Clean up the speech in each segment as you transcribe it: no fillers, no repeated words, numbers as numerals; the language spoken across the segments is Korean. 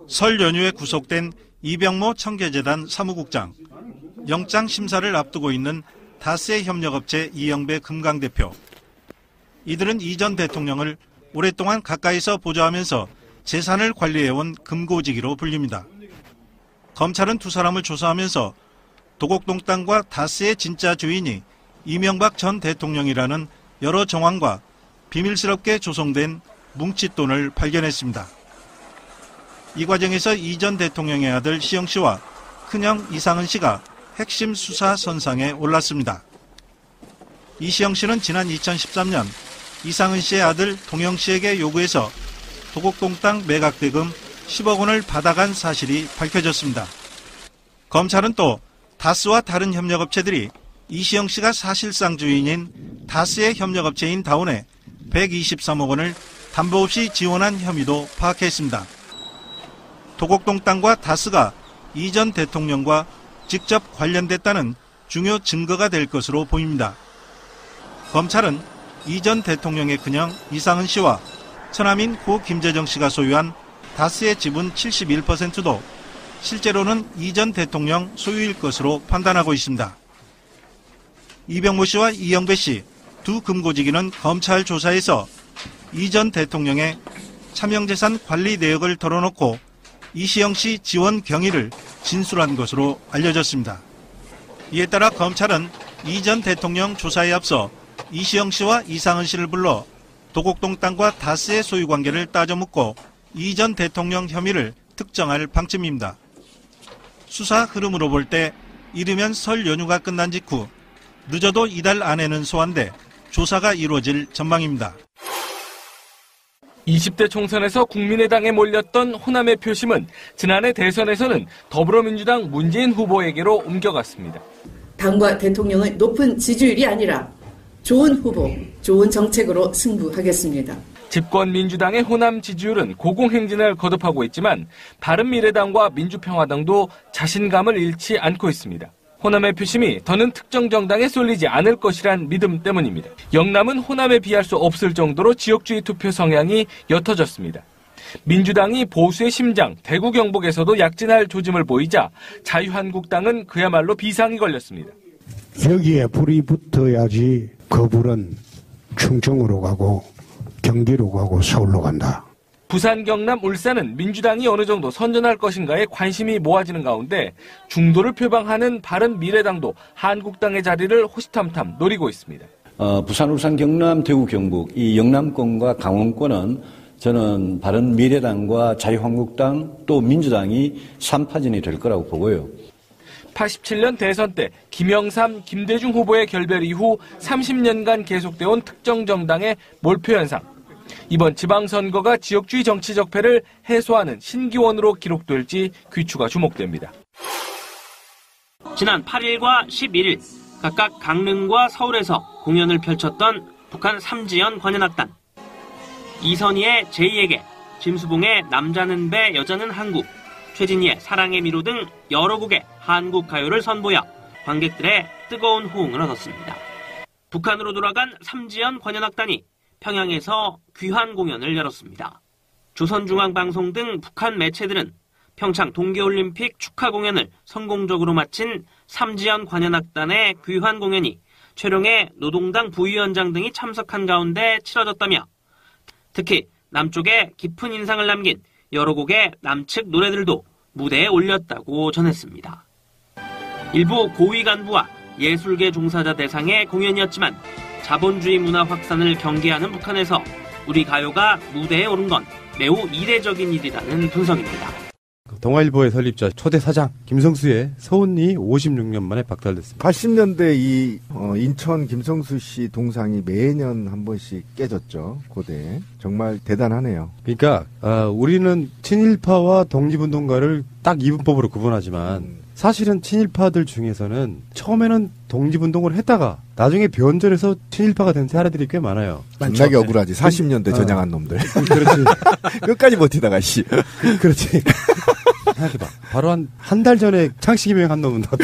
설 연휴에 구속된 이병모 청계재단 사무국장, 영장 심사를 앞두고 있는 다스의 협력업체 이영배 금강 대표. 이들은 이 전 대통령을 오랫동안 가까이서 보좌하면서 재산을 관리해온 금고지기로 불립니다. 검찰은 두 사람을 조사하면서 도곡동 땅과 다스의 진짜 주인이 이명박 전 대통령이라는 여러 정황과 비밀스럽게 조성된 뭉칫돈을 발견했습니다. 이 과정에서 이 전 대통령의 아들 시영 씨와 큰형 이상은 씨가 핵심 수사 선상에 올랐습니다. 이시영 씨는 지난 2013년 이상은 씨의 아들 동영 씨에게 요구해서 도곡동 땅 매각 대금 10억 원을 받아간 사실이 밝혀졌습니다. 검찰은 또 다스와 다른 협력업체들이 이시영 씨가 사실상 주인인 다스의 협력업체인 다운에 123억 원을 담보 없이 지원한 혐의도 파악했습니다. 도곡동 땅과 다스가 이 전 대통령과 직접 관련됐다는 중요 증거가 될 것으로 보입니다. 검찰은 이 전 대통령의 큰형 이상은 씨와 처남인 고 김재정 씨가 소유한 다스의 지분 71%도 실제로는 이 전 대통령 소유일 것으로 판단하고 있습니다. 이병모 씨와 이영배 씨 두 금고지기는 검찰 조사에서 이 전 대통령의 차명재산 관리 내역을 털어놓고 이시영 씨 지원 경위를 진술한 것으로 알려졌습니다. 이에 따라 검찰은 이 전 대통령 조사에 앞서 이시영 씨와 이상은 씨를 불러 도곡동 땅과 다스의 소유관계를 따져 묻고 이 전 대통령 혐의를 특정할 방침입니다. 수사 흐름으로 볼 때 이르면 설 연휴가 끝난 직후 늦어도 이달 안에는 소환돼 조사가 이루어질 전망입니다. 20대 총선에서 국민의당에 몰렸던 호남의 표심은 지난해 대선에서는 더불어민주당 문재인 후보에게로 옮겨갔습니다. 당과 대통령의 높은 지지율이 아니라 좋은 후보, 좋은 정책으로 승부하겠습니다. 집권 민주당의 호남 지지율은 고공행진을 거듭하고 있지만 바른미래당과 민주평화당도 자신감을 잃지 않고 있습니다. 호남의 표심이 더는 특정 정당에 쏠리지 않을 것이란 믿음 때문입니다. 영남은 호남에 비할 수 없을 정도로 지역주의 투표 성향이 옅어졌습니다. 민주당이 보수의 심장 대구 경북에서도 약진할 조짐을 보이자 자유한국당은 그야말로 비상이 걸렸습니다. 여기에 불이 붙어야지 그 불은 충청으로 가고 경기로 가고 서울로 간다. 부산, 경남, 울산은 민주당이 어느 정도 선전할 것인가에 관심이 모아지는 가운데 중도를 표방하는 바른미래당도 한국당의 자리를 호시탐탐 노리고 있습니다. 부산, 울산, 경남, 대구, 경북 이 영남권과 강원권은 저는 바른미래당과 자유한국당 또 민주당이 3파전이 될 거라고 보고요. 87년 대선 때 김영삼, 김대중 후보의 결별 이후 30년간 계속되어온 특정 정당의 몰표 현상. 이번 지방선거가 지역주의 정치 적폐를 해소하는 신기원으로 기록될지 귀추가 주목됩니다. 지난 8일과 11일 각각 강릉과 서울에서 공연을 펼쳤던 북한 삼지연 관현악단. 이선희의 제2에게, 짐수봉의 남자는 배 여자는 한국, 최진희의 사랑의 미로 등 여러 곡의 한국 가요를 선보여 관객들의 뜨거운 호응을 얻었습니다. 북한으로 돌아간 삼지연 관현악단이 평양에서 귀환 공연을 열었습니다. 조선중앙방송 등 북한 매체들은 평창 동계올림픽 축하 공연을 성공적으로 마친 삼지연 관현악단의 귀환 공연이 최룡해 노동당 부위원장 등이 참석한 가운데 치러졌다며 특히 남쪽에 깊은 인상을 남긴 여러 곡의 남측 노래들도 무대에 올렸다고 전했습니다. 일부 고위 간부와 예술계 종사자 대상의 공연이었지만 자본주의 문화 확산을 경계하는 북한에서 우리 가요가 무대에 오른 건 매우 이례적인 일이라는 분석입니다. 동아일보의 설립자 초대 사장 김성수의 서훈이 56년 만에 박탈됐습니다. 80년대 이 인천 김성수 씨 동상이 매년 한 번씩 깨졌죠. 고대. 정말 대단하네요. 그러니까 우리는 친일파와 독립운동가를 딱 이분법으로 구분하지만 사실은 친일파들 중에서는 처음에는 독립운동을 했다가 나중에 변절해서 친일파가 된 사례들이 꽤 많아요. 만나기 억울하지. 40년대 전향한 놈들. 그렇지. 끝까지 버티다가 씨. 그렇지. 생각해봐. 바로 한 달 전에 창식이명 한 놈은 더.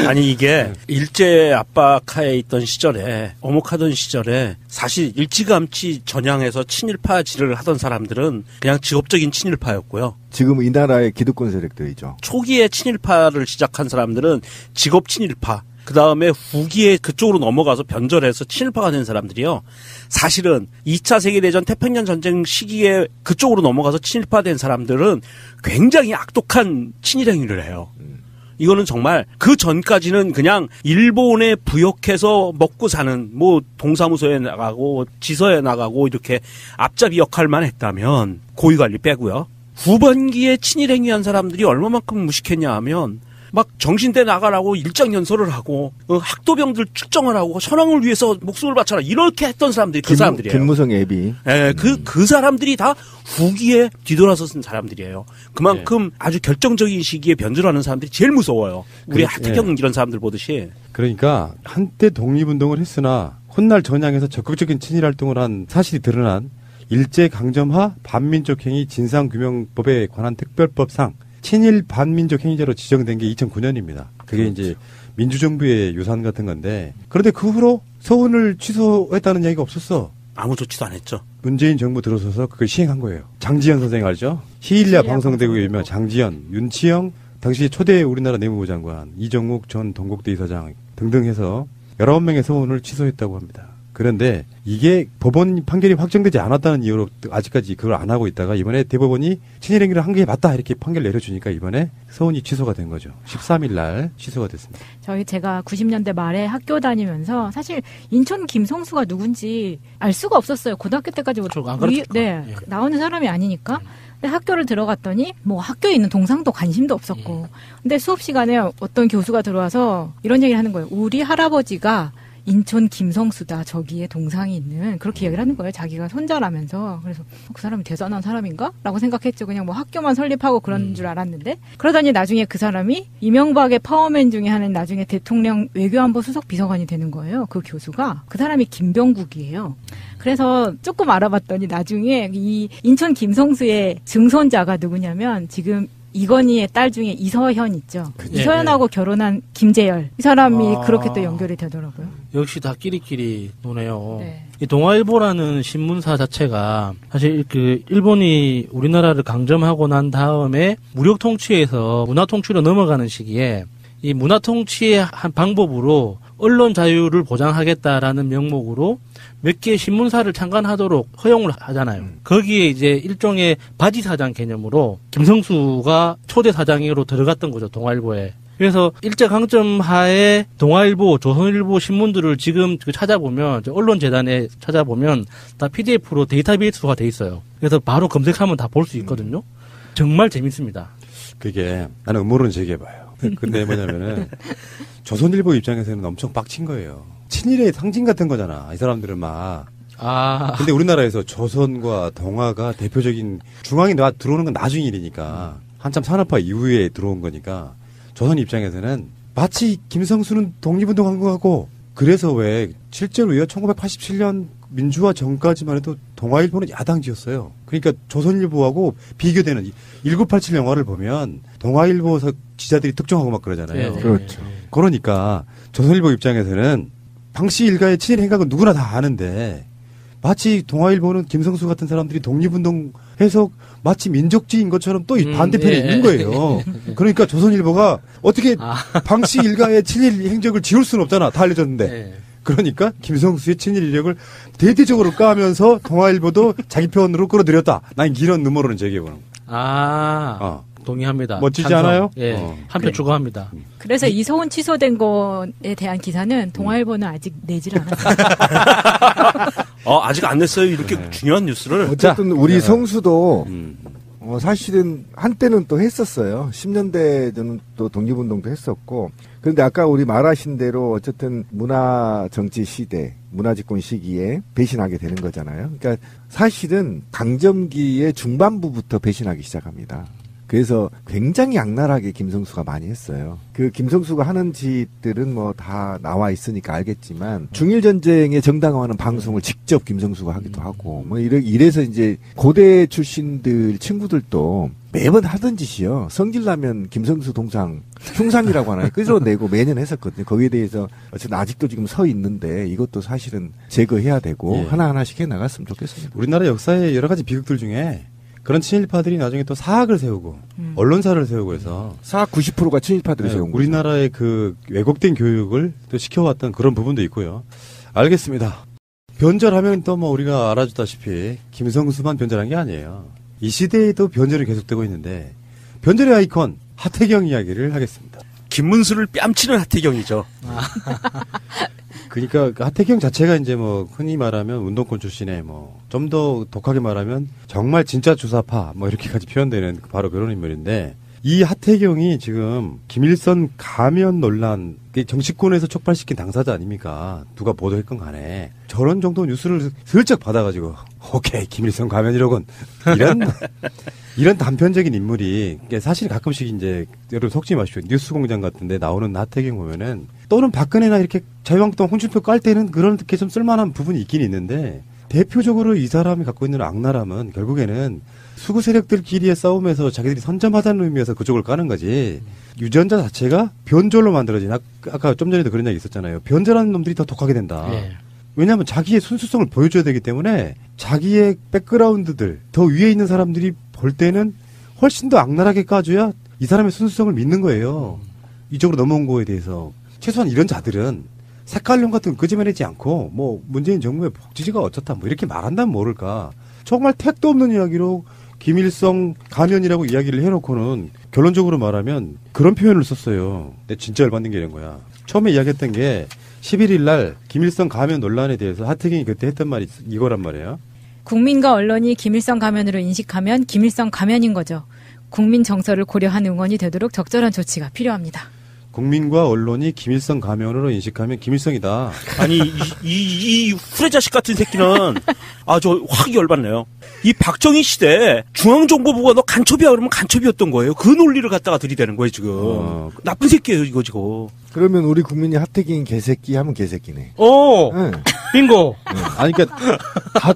아니 이게 일제 압박하에 있던 시절에 엄혹하던 시절에 사실 일찌감치 전향해서 친일파질을 하던 사람들은 그냥 직업적인 친일파였고요. 지금 이 나라의 기득권 세력들이죠. 초기에 친일파를 시작한 사람들은 직업 친일파. 그 다음에 후기에 그쪽으로 넘어가서 변절해서 친일파가 된 사람들이요. 사실은 2차 세계대전 태평양 전쟁 시기에 그쪽으로 넘어가서 친일파 된 사람들은 굉장히 악독한 친일 행위를 해요. 이거는 정말 그 전까지는 그냥 일본에 부역해서 먹고 사는 뭐 동사무소에 나가고 지서에 나가고 이렇게 앞잡이 역할만 했다면 고위관리 빼고요. 후반기에 친일 행위한 사람들이 얼마만큼 무식했냐 하면 막 정신대 나가라고 일장연설을 하고 학도병들 축정을 하고 현황을 위해서 목숨을 바쳐라 이렇게 했던 사람들이 그 사람들이에요. 김무성 애비. 네, 그 사람들이 다 후기에 뒤돌아서선 사람들이에요. 그만큼 아주 결정적인 시기에 변절하는 사람들이 제일 무서워요. 우리 하태경 이런 사람들 보듯이. 그러니까 한때 독립운동을 했으나 훗날 전향에서 적극적인 친일활동을 한 사실이 드러난 일제강점하 반민족행위 진상규명법에 관한 특별법상 친일 반민족 행위자로 지정된 게 2009년입니다. 그게 그렇죠. 이제 민주정부의 유산 같은 건데 그런데 그 후로 서훈을 취소했다는 얘기가 없었어. 아무 조치도 안 했죠. 문재인 정부 들어서서 그걸 시행한 거예요. 장지현 선생 알죠? 히일리아 방송대국의 유명 장지현, 윤치영 당시 초대 우리나라 내무부 장관, 이정욱 전 동국대 이사장 등등 해서 19명의 서훈을 취소했다고 합니다. 그런데 이게 법원 판결이 확정되지 않았다는 이유로 아직까지 그걸 안 하고 있다가 이번에 대법원이 친일행위를 한 게 맞다 이렇게 판결 내려주니까 이번에 서훈이 취소가 된 거죠. 13일 날 취소가 됐습니다. 제가 90년대 말에 학교 다니면서 사실 인천 김성수가 누군지 알 수가 없었어요. 고등학교 때까지 나오는 사람이 아니니까. 근데 학교를 들어갔더니 뭐 학교에 있는 동상도 관심도 없었고. 근데 수업 시간에 어떤 교수가 들어와서 이런 얘기를 하는 거예요. 우리 할아버지가 인천 김성수다. 저기에 동상이 있는 그렇게 얘기를 하는 거예요. 자기가 손자라면서. 그래서 그 사람이 대단한 사람인가? 라고 생각했죠. 그냥 뭐 학교만 설립하고 그런 줄 알았는데 그러더니 나중에 그 사람이 이명박의 파워맨 중에 하는 나중에 대통령 외교안보 수석 비서관이 되는 거예요. 그 교수가. 그 사람이 김병국이에요. 그래서 조금 알아봤더니 나중에 이 인천 김성수의 증손자가 누구냐면 지금 이건희의 딸 중에 이서현 있죠. 이서현하고 결혼한 김재열. 이 사람이 그렇게 또 연결이 되더라고요. 역시 다 끼리끼리 노네요. 네. 이 동아일보라는 신문사 자체가 사실 그 일본이 우리나라를 강점하고 난 다음에 무력 통치에서 문화 통치로 넘어가는 시기에 이 문화 통치의 한 방법으로 언론 자유를 보장하겠다라는 명목으로 몇 개의 신문사를 창간하도록 허용을 하잖아요. 거기에 이제 일종의 바지 사장 개념으로 김성수가 초대 사장으로 들어갔던 거죠, 동아일보에. 그래서 일제강점 하에 동아일보, 조선일보 신문들을 지금 찾아보면, 언론재단에 찾아보면 다 PDF로 데이터베이스가 돼 있어요. 그래서 바로 검색하면 다 볼 수 있거든요. 정말 재밌습니다. 그게 나는 음모론 제기해봐요. 근데 뭐냐면은 조선일보 입장에서는 엄청 빡친 거예요. 친일의 상징 같은 거잖아. 이 사람들은 막. 근데 우리나라에서 조선과 동아가 대표적인 중앙에 들어오는 건 나중 일이니까 한참 산업화 이후에 들어온 거니까 조선 입장에서는 마치 김성수는 독립운동한 거 같고 그래서 왜 실제로요 1987년 민주화 전까지만 해도 동아일보는 야당지였어요. 그러니까 조선일보하고 비교되는 1987 영화를 보면 동아일보 기자들이 특종하고 막 그러잖아요. 네. 그렇죠. 그러니까 조선일보 입장에서는 당시 일가의 친일 행각은 누구나 다 아는데 마치 동아일보는 김성수 같은 사람들이 독립운동해서 마치 민족주의인 것처럼 또 반대편에 있는 거예요. 그러니까 조선일보가 어떻게 당시 일가의 친일 행적을 지울 수는 없잖아. 다 알려졌는데. 그러니까 김성수의 친일 이력을 대대적으로 까면서 동아일보도 자기 편으로 끌어들였다. 난 이런 음모론을 제기해보는 거야. 동의합니다. 멋지지 찬성. 않아요? 예, 한표 추가합니다. 그래서 이서훈 취소된 거에 대한 기사는 동아일보는 아직 내질 않았어요. 아직 안 냈어요. 이렇게 중요한 뉴스를. 어쨌든 우리 성수도 사실은 한때는 또 했었어요. 10년대 저는 또 독립운동도 했었고. 그런데 아까 우리 말하신 대로 어쨌든 문화 정치 시대, 문화집권 시기에 배신하게 되는 거잖아요. 그러니까 사실은 강점기의 중반부부터 배신하기 시작합니다. 그래서 굉장히 악랄하게 김성수가 많이 했어요. 그 김성수가 하는 짓들은 뭐 다 나와 있으니까 알겠지만 중일 전쟁의 정당화하는 방송을 직접 김성수가 하기도 하고 뭐 이래서 이제 고대 출신들 친구들도 매번 하던 짓이요. 성질나면 김성수 동상 흉상이라고 하나요? 끄집어내고 매년 했었거든요. 거기에 대해서 어쨌든 아직도 지금 서 있는데 이것도 사실은 제거해야 되고 예. 하나하나씩 해나갔으면 좋겠습니다. 우리나라 역사의 여러 가지 비극들 중에 그런 친일파들이 나중에 또 사학을 세우고 언론사를 세우고 해서 사학 90%가 친일파들이 세운 거죠. 우리나라의 그 왜곡된 교육을 또 시켜왔던 그런 부분도 있고요. 알겠습니다. 변절하면 또 뭐 우리가 알아주다시피 김성수만 변절한 게 아니에요. 이 시대에도 변절이 계속되고 있는데 변절의 아이콘 하태경 이야기를 하겠습니다. 김문수를 뺨치는 하태경이죠. 그러니까 하태경 자체가 이제 뭐 흔히 말하면 운동권 출신의 뭐 좀 더 독하게 말하면 정말 진짜 주사파 뭐 이렇게까지 표현되는 바로 그런 인물인데 이 하태경이 지금 김일성 가면 논란 정치권에서 촉발시킨 당사자 아닙니까? 누가 보도했건 간에 저런 정도 뉴스를 슬쩍 받아가지고 오케이 김일성 가면이로군 이런 단편적인 인물이 사실 가끔씩 이제 여러분 속지 마십시오. 뉴스공장 같은데 나오는 하태경 보면은 또는 박근혜나 이렇게 자유한국당 홍준표 깔 때는 그런 게 좀 쓸만한 부분이 있긴 있는데 대표적으로 이 사람이 갖고 있는 악랄함은 결국에는 수구 세력들끼리의 싸움에서 자기들이 선점하자는 의미에서 그쪽을 까는 거지. 유전자 자체가 변절로 만들어진 아까 좀 전에도 그런 얘기 있었잖아요. 변절하는 놈들이 더 독하게 된다. 예. 왜냐하면 자기의 순수성을 보여줘야 되기 때문에 자기의 백그라운드들 더 위에 있는 사람들이 볼 때는 훨씬 더 악랄하게 까줘야 이 사람의 순수성을 믿는 거예요. 이쪽으로 넘어온 거에 대해서. 최소한 이런 자들은 색깔론 같은 거 끄집어내지 않고 뭐 문재인 정부의 복지지가 어쩌다 뭐 이렇게 말한다면 모를까. 정말 택도 없는 이야기로 김일성 가면이라고 이야기를 해놓고는 결론적으로 말하면 그런 표현을 썼어요. 근데 진짜 열받는 게 이런 거야. 처음에 이야기했던 게 11일 날 김일성 가면 논란에 대해서 하태경이 그때 했던 말이 이거란 말이에요. 국민과 언론이 김일성 가면으로 인식하면 김일성 가면인 거죠. 국민 정서를 고려한 응원이 되도록 적절한 조치가 필요합니다. 국민과 언론이 김일성 가면으로 인식하면 김일성이다. 아니 이 후레자식 같은 새끼는 저 확 열받네요. 이 박정희 시대 중앙정보부가 너 간첩이야 그러면 간첩이었던 거예요. 그 논리를 갖다가 들이대는 거예요 지금. 나쁜 새끼예요 이거 지금. 그러면 우리 국민이 하태경 개새끼 하면 개새끼네. 네. 빙고. 아니 그러니까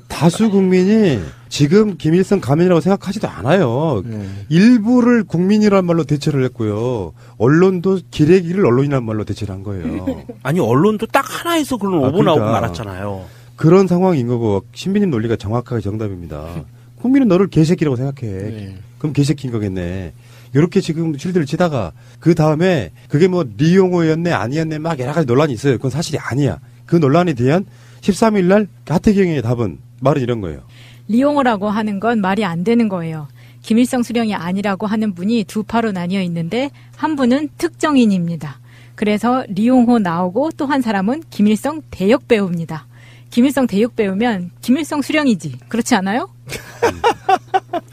다수 국민이 지금 김일성 가면이라고 생각하지도 않아요. 일부를 국민이라는 말로 대체를 했고요. 언론도 기레기를 언론이라는 말로 대체를 한 거예요. 아니 언론도 딱 하나에서 그런 오버나오고 말았잖아요. 그런 상황인 거고 신비님 논리가 정확하게 정답입니다. 국민은 너를 개새끼라고 생각해. 네. 그럼 개새끼인 거겠네. 이렇게 지금 실드를 치다가 그 다음에 그게 뭐 리용호였네 아니었네 막 여러 가지 논란이 있어요. 그건 사실이 아니야. 그 논란에 대한 13일 날 하태경의 답은 말은 이런 거예요. 리용호라고 하는 건 말이 안 되는 거예요. 김일성 수령이 아니라고 하는 분이 두 파로 나뉘어 있는데 한 분은 특정인입니다. 그래서 리용호 나오고 또 한 사람은 김일성 대역 배우입니다. 김일성 대역 배우면 김일성 수령이지. 그렇지 않아요?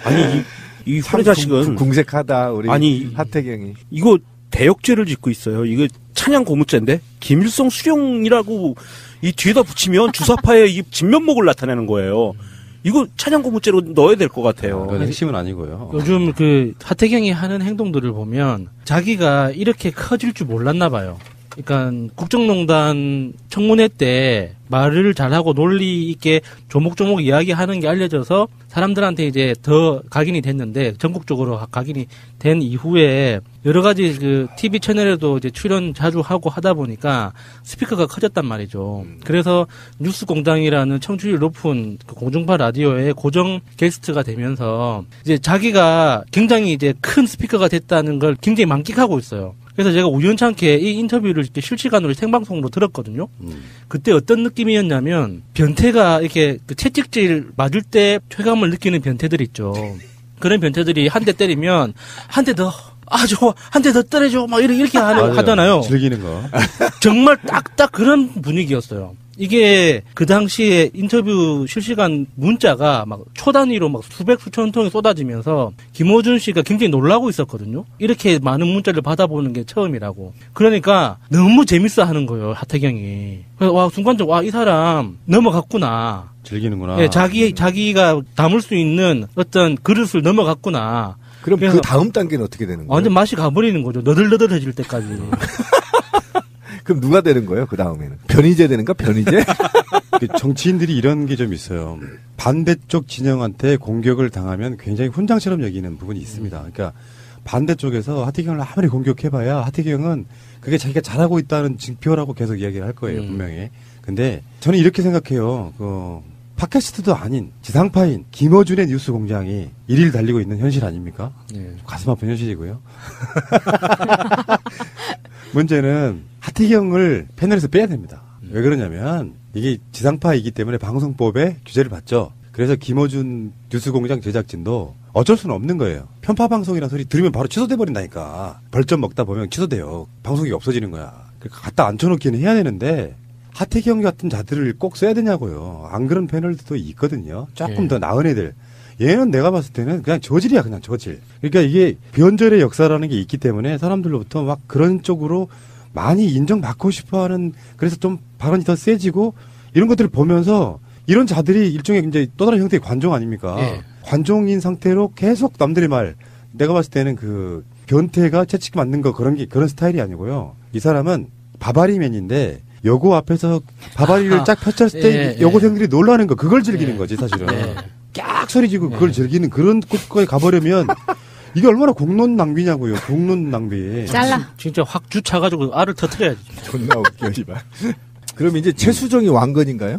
아니 이 후레자식은 궁색하다 우리 아니 하태경이. 이거 대역죄를 짓고 있어요. 이거 찬양 고무죄인데 김일성 수령이라고 이 뒤에다 붙이면 주사파의 이 진면목을 나타내는 거예요. 이거 찬양 고무죄로 넣어야 될 것 같아요. 핵심은 아니고요. 요즘 그 하태경이 하는 행동들을 보면 자기가 이렇게 커질 줄 몰랐나 봐요. 그러니까 국정농단 청문회 때 말을 잘하고 논리 있게 조목조목 이야기하는 게 알려져서 사람들한테 이제 더 각인이 됐는데 전국적으로 각인이 된 이후에 여러 가지 그 TV 채널에도 이제 출연 자주 하고 하다 보니까 스피커가 커졌단 말이죠. 그래서 뉴스공장이라는 청취율 높은 그 공중파 라디오의 고정 게스트가 되면서 이제 자기가 굉장히 이제 큰 스피커가 됐다는 걸 굉장히 만끽하고 있어요. 그래서 제가 우연찮게 이 인터뷰를 이렇게 실시간으로 생방송으로 들었거든요. 그때 어떤 느낌이었냐면 변태가 이렇게 그 채찍질 맞을 때 쾌감을 느끼는 변태들 있죠. 그런 변태들이 한 대 때리면 한 대 더, 좋아, 한 대 더 때려줘, 막 이렇게 하잖아요. 즐기는 거. 정말 딱딱 그런 분위기였어요. 이게 그 당시에 인터뷰 실시간 문자가 막 초단위로 막 수백 수천 통이 쏟아지면서 김어준 씨가 굉장히 놀라고 있었거든요. 이렇게 많은 문자를 받아보는 게 처음이라고. 그러니까 너무 재밌어 하는 거예요, 하태경이. 그래서 와, 순간적으로 와, 이 사람 넘어갔구나. 즐기는구나. 예, 자기가 담을 수 있는 어떤 그릇을 넘어갔구나. 그럼 그 다음 단계는 어떻게 되는 거예요? 완전 맛이 가버리는 거죠. 너덜너덜해질 때까지. 그럼 누가 되는 거예요? 그 다음에는 변희재 되는가? 변희재? 정치인들이 이런 게 좀 있어요. 반대쪽 진영한테 공격을 당하면 굉장히 훈장처럼 여기는 부분이 있습니다. 그러니까 반대쪽에서 하태경을 아무리 공격해봐야 하태경은 그게 자기가 잘하고 있다는 증표라고 계속 이야기를 할 거예요. 분명히. 근데 저는 이렇게 생각해요. 팟캐스트도 아닌 지상파인 김어준의 뉴스 공장이 1일 달리고 있는 현실 아닙니까? 네. 가슴 아픈 현실이고요. 문제는 하태경을 패널에서 빼야 됩니다. 왜 그러냐면 이게 지상파이기 때문에 방송법에 규제를 받죠. 그래서 김어준 뉴스 공장 제작진도 어쩔 수는 없는 거예요. 편파 방송이라는 소리 들으면 바로 취소돼 버린다니까. 벌점 먹다 보면 취소돼요. 방송이 없어지는 거야. 그러니까 갖다 앉혀놓기는 해야 되는데 하태경 같은 자들을 꼭 써야 되냐고요. 안 그런 패널들도 있거든요. 조금 더 나은 애들. 얘는 내가 봤을 때는 그냥 저질이야, 그냥 저질. 그러니까 이게 변절의 역사라는 게 있기 때문에 사람들로부터 막 그런 쪽으로 많이 인정받고 싶어 하는, 그래서 좀 발언이 더 세지고 이런 것들을 보면서 이런 자들이 일종의 이제 또 다른 형태의 관종 아닙니까? 예. 관종인 상태로 계속 남들의 말, 내가 봤을 때는 그 변태가 채찍 맞는 거 그런 스타일이 아니고요. 이 사람은 바바리맨인데 여고 앞에서 바바리를 쫙 펼쳤을 때 여고생들이 놀라는 거, 그걸 즐기는 거지, 사실은. 깍 소리지고 그걸 즐기는 그런 곳까지 가버리면 이게 얼마나 공론 낭비냐고요. 공론 낭비. 잘라. 진짜 확 주차가지고 알을 터뜨려야지. 존나 웃겨, 씨발. 그럼 이제 최수정이 왕건인가요?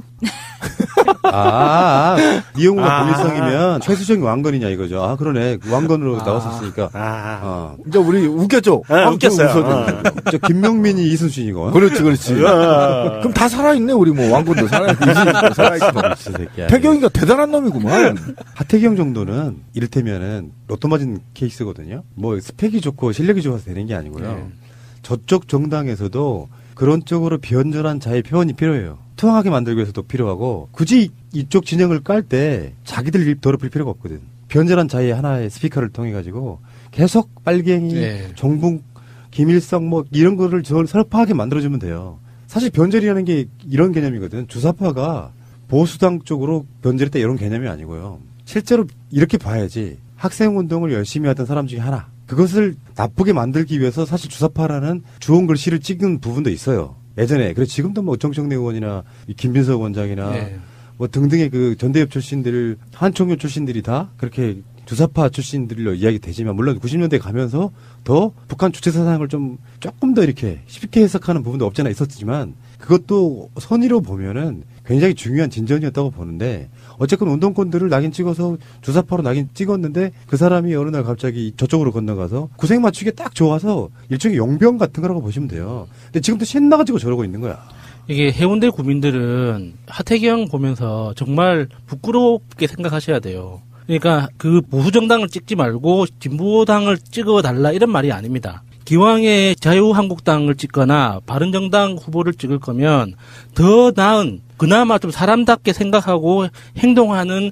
이용우가 고일성이면 최수정이 왕건이냐 이거죠. 아, 그러네. 왕건으로 나왔었으니까. 이제 우리 웃겼죠? 웃겼어요. 저 김명민이 이순신이고. 그렇지. 그럼 다 살아있네, 우리 뭐. 왕건도 살아있고, 이순신도 살아있고. 태경이가 대단한 놈이구만. 하태경 정도는 이를테면은 로또 맞은 케이스거든요. 뭐 스펙이 좋고 실력이 좋아서 되는 게 아니고요. 저쪽 정당에서도 그런 쪽으로 변절한 자의 표현이 필요해요. 투항하게 만들기 위해서도 필요하고, 굳이 이쪽 진영을 깔 때 자기들 입 더럽힐 필요가 없거든. 변절한 자의 하나의 스피커를 통해 가지고 계속 빨갱이, 정북, 김일성 뭐 이런 거를 설파하게 만들어주면 돼요. 사실 변절이라는 게 이런 개념이거든. 주사파가 보수당 쪽으로 변절했다 이런 개념이 아니고요. 실제로 이렇게 봐야지. 학생운동을 열심히 하던 사람 중에 하나. 그것을 나쁘게 만들기 위해서 사실 주사파라는 주홍 글씨를 찍은 부분도 있어요. 예전에. 그래서 지금도 뭐 정청래 의원이나 김빈석 원장이나 뭐 등등의 그 전대협 출신들, 한총련 출신들이 다 그렇게 주사파 출신들로 이야기 되지만, 물론 90년대 가면서 더 북한 주체 사상을 조금 더 이렇게 쉽게 해석하는 부분도 없지 않아 있었지만, 그것도 선의로 보면은 굉장히 중요한 진전이었다고 보는데, 어쨌건 운동권들을 낙인 찍어서 주사파로 낙인 찍었는데 그 사람이 어느 날 갑자기 저쪽으로 건너가서 구색 맞추기에 딱 좋아서 일종의 용병 같은 거라고 보시면 돼요. 근데 지금도 신나가지고 저러고 있는 거야. 이게 해운대 구민들은 하태경 보면서 정말 부끄럽게 생각하셔야 돼요. 그러니까 그 보수정당을 찍지 말고 진보당을 찍어달라 이런 말이 아닙니다. 기왕에 자유한국당을 찍거나 바른정당 후보를 찍을 거면 더 나은, 그나마 좀 사람답게 생각하고 행동하는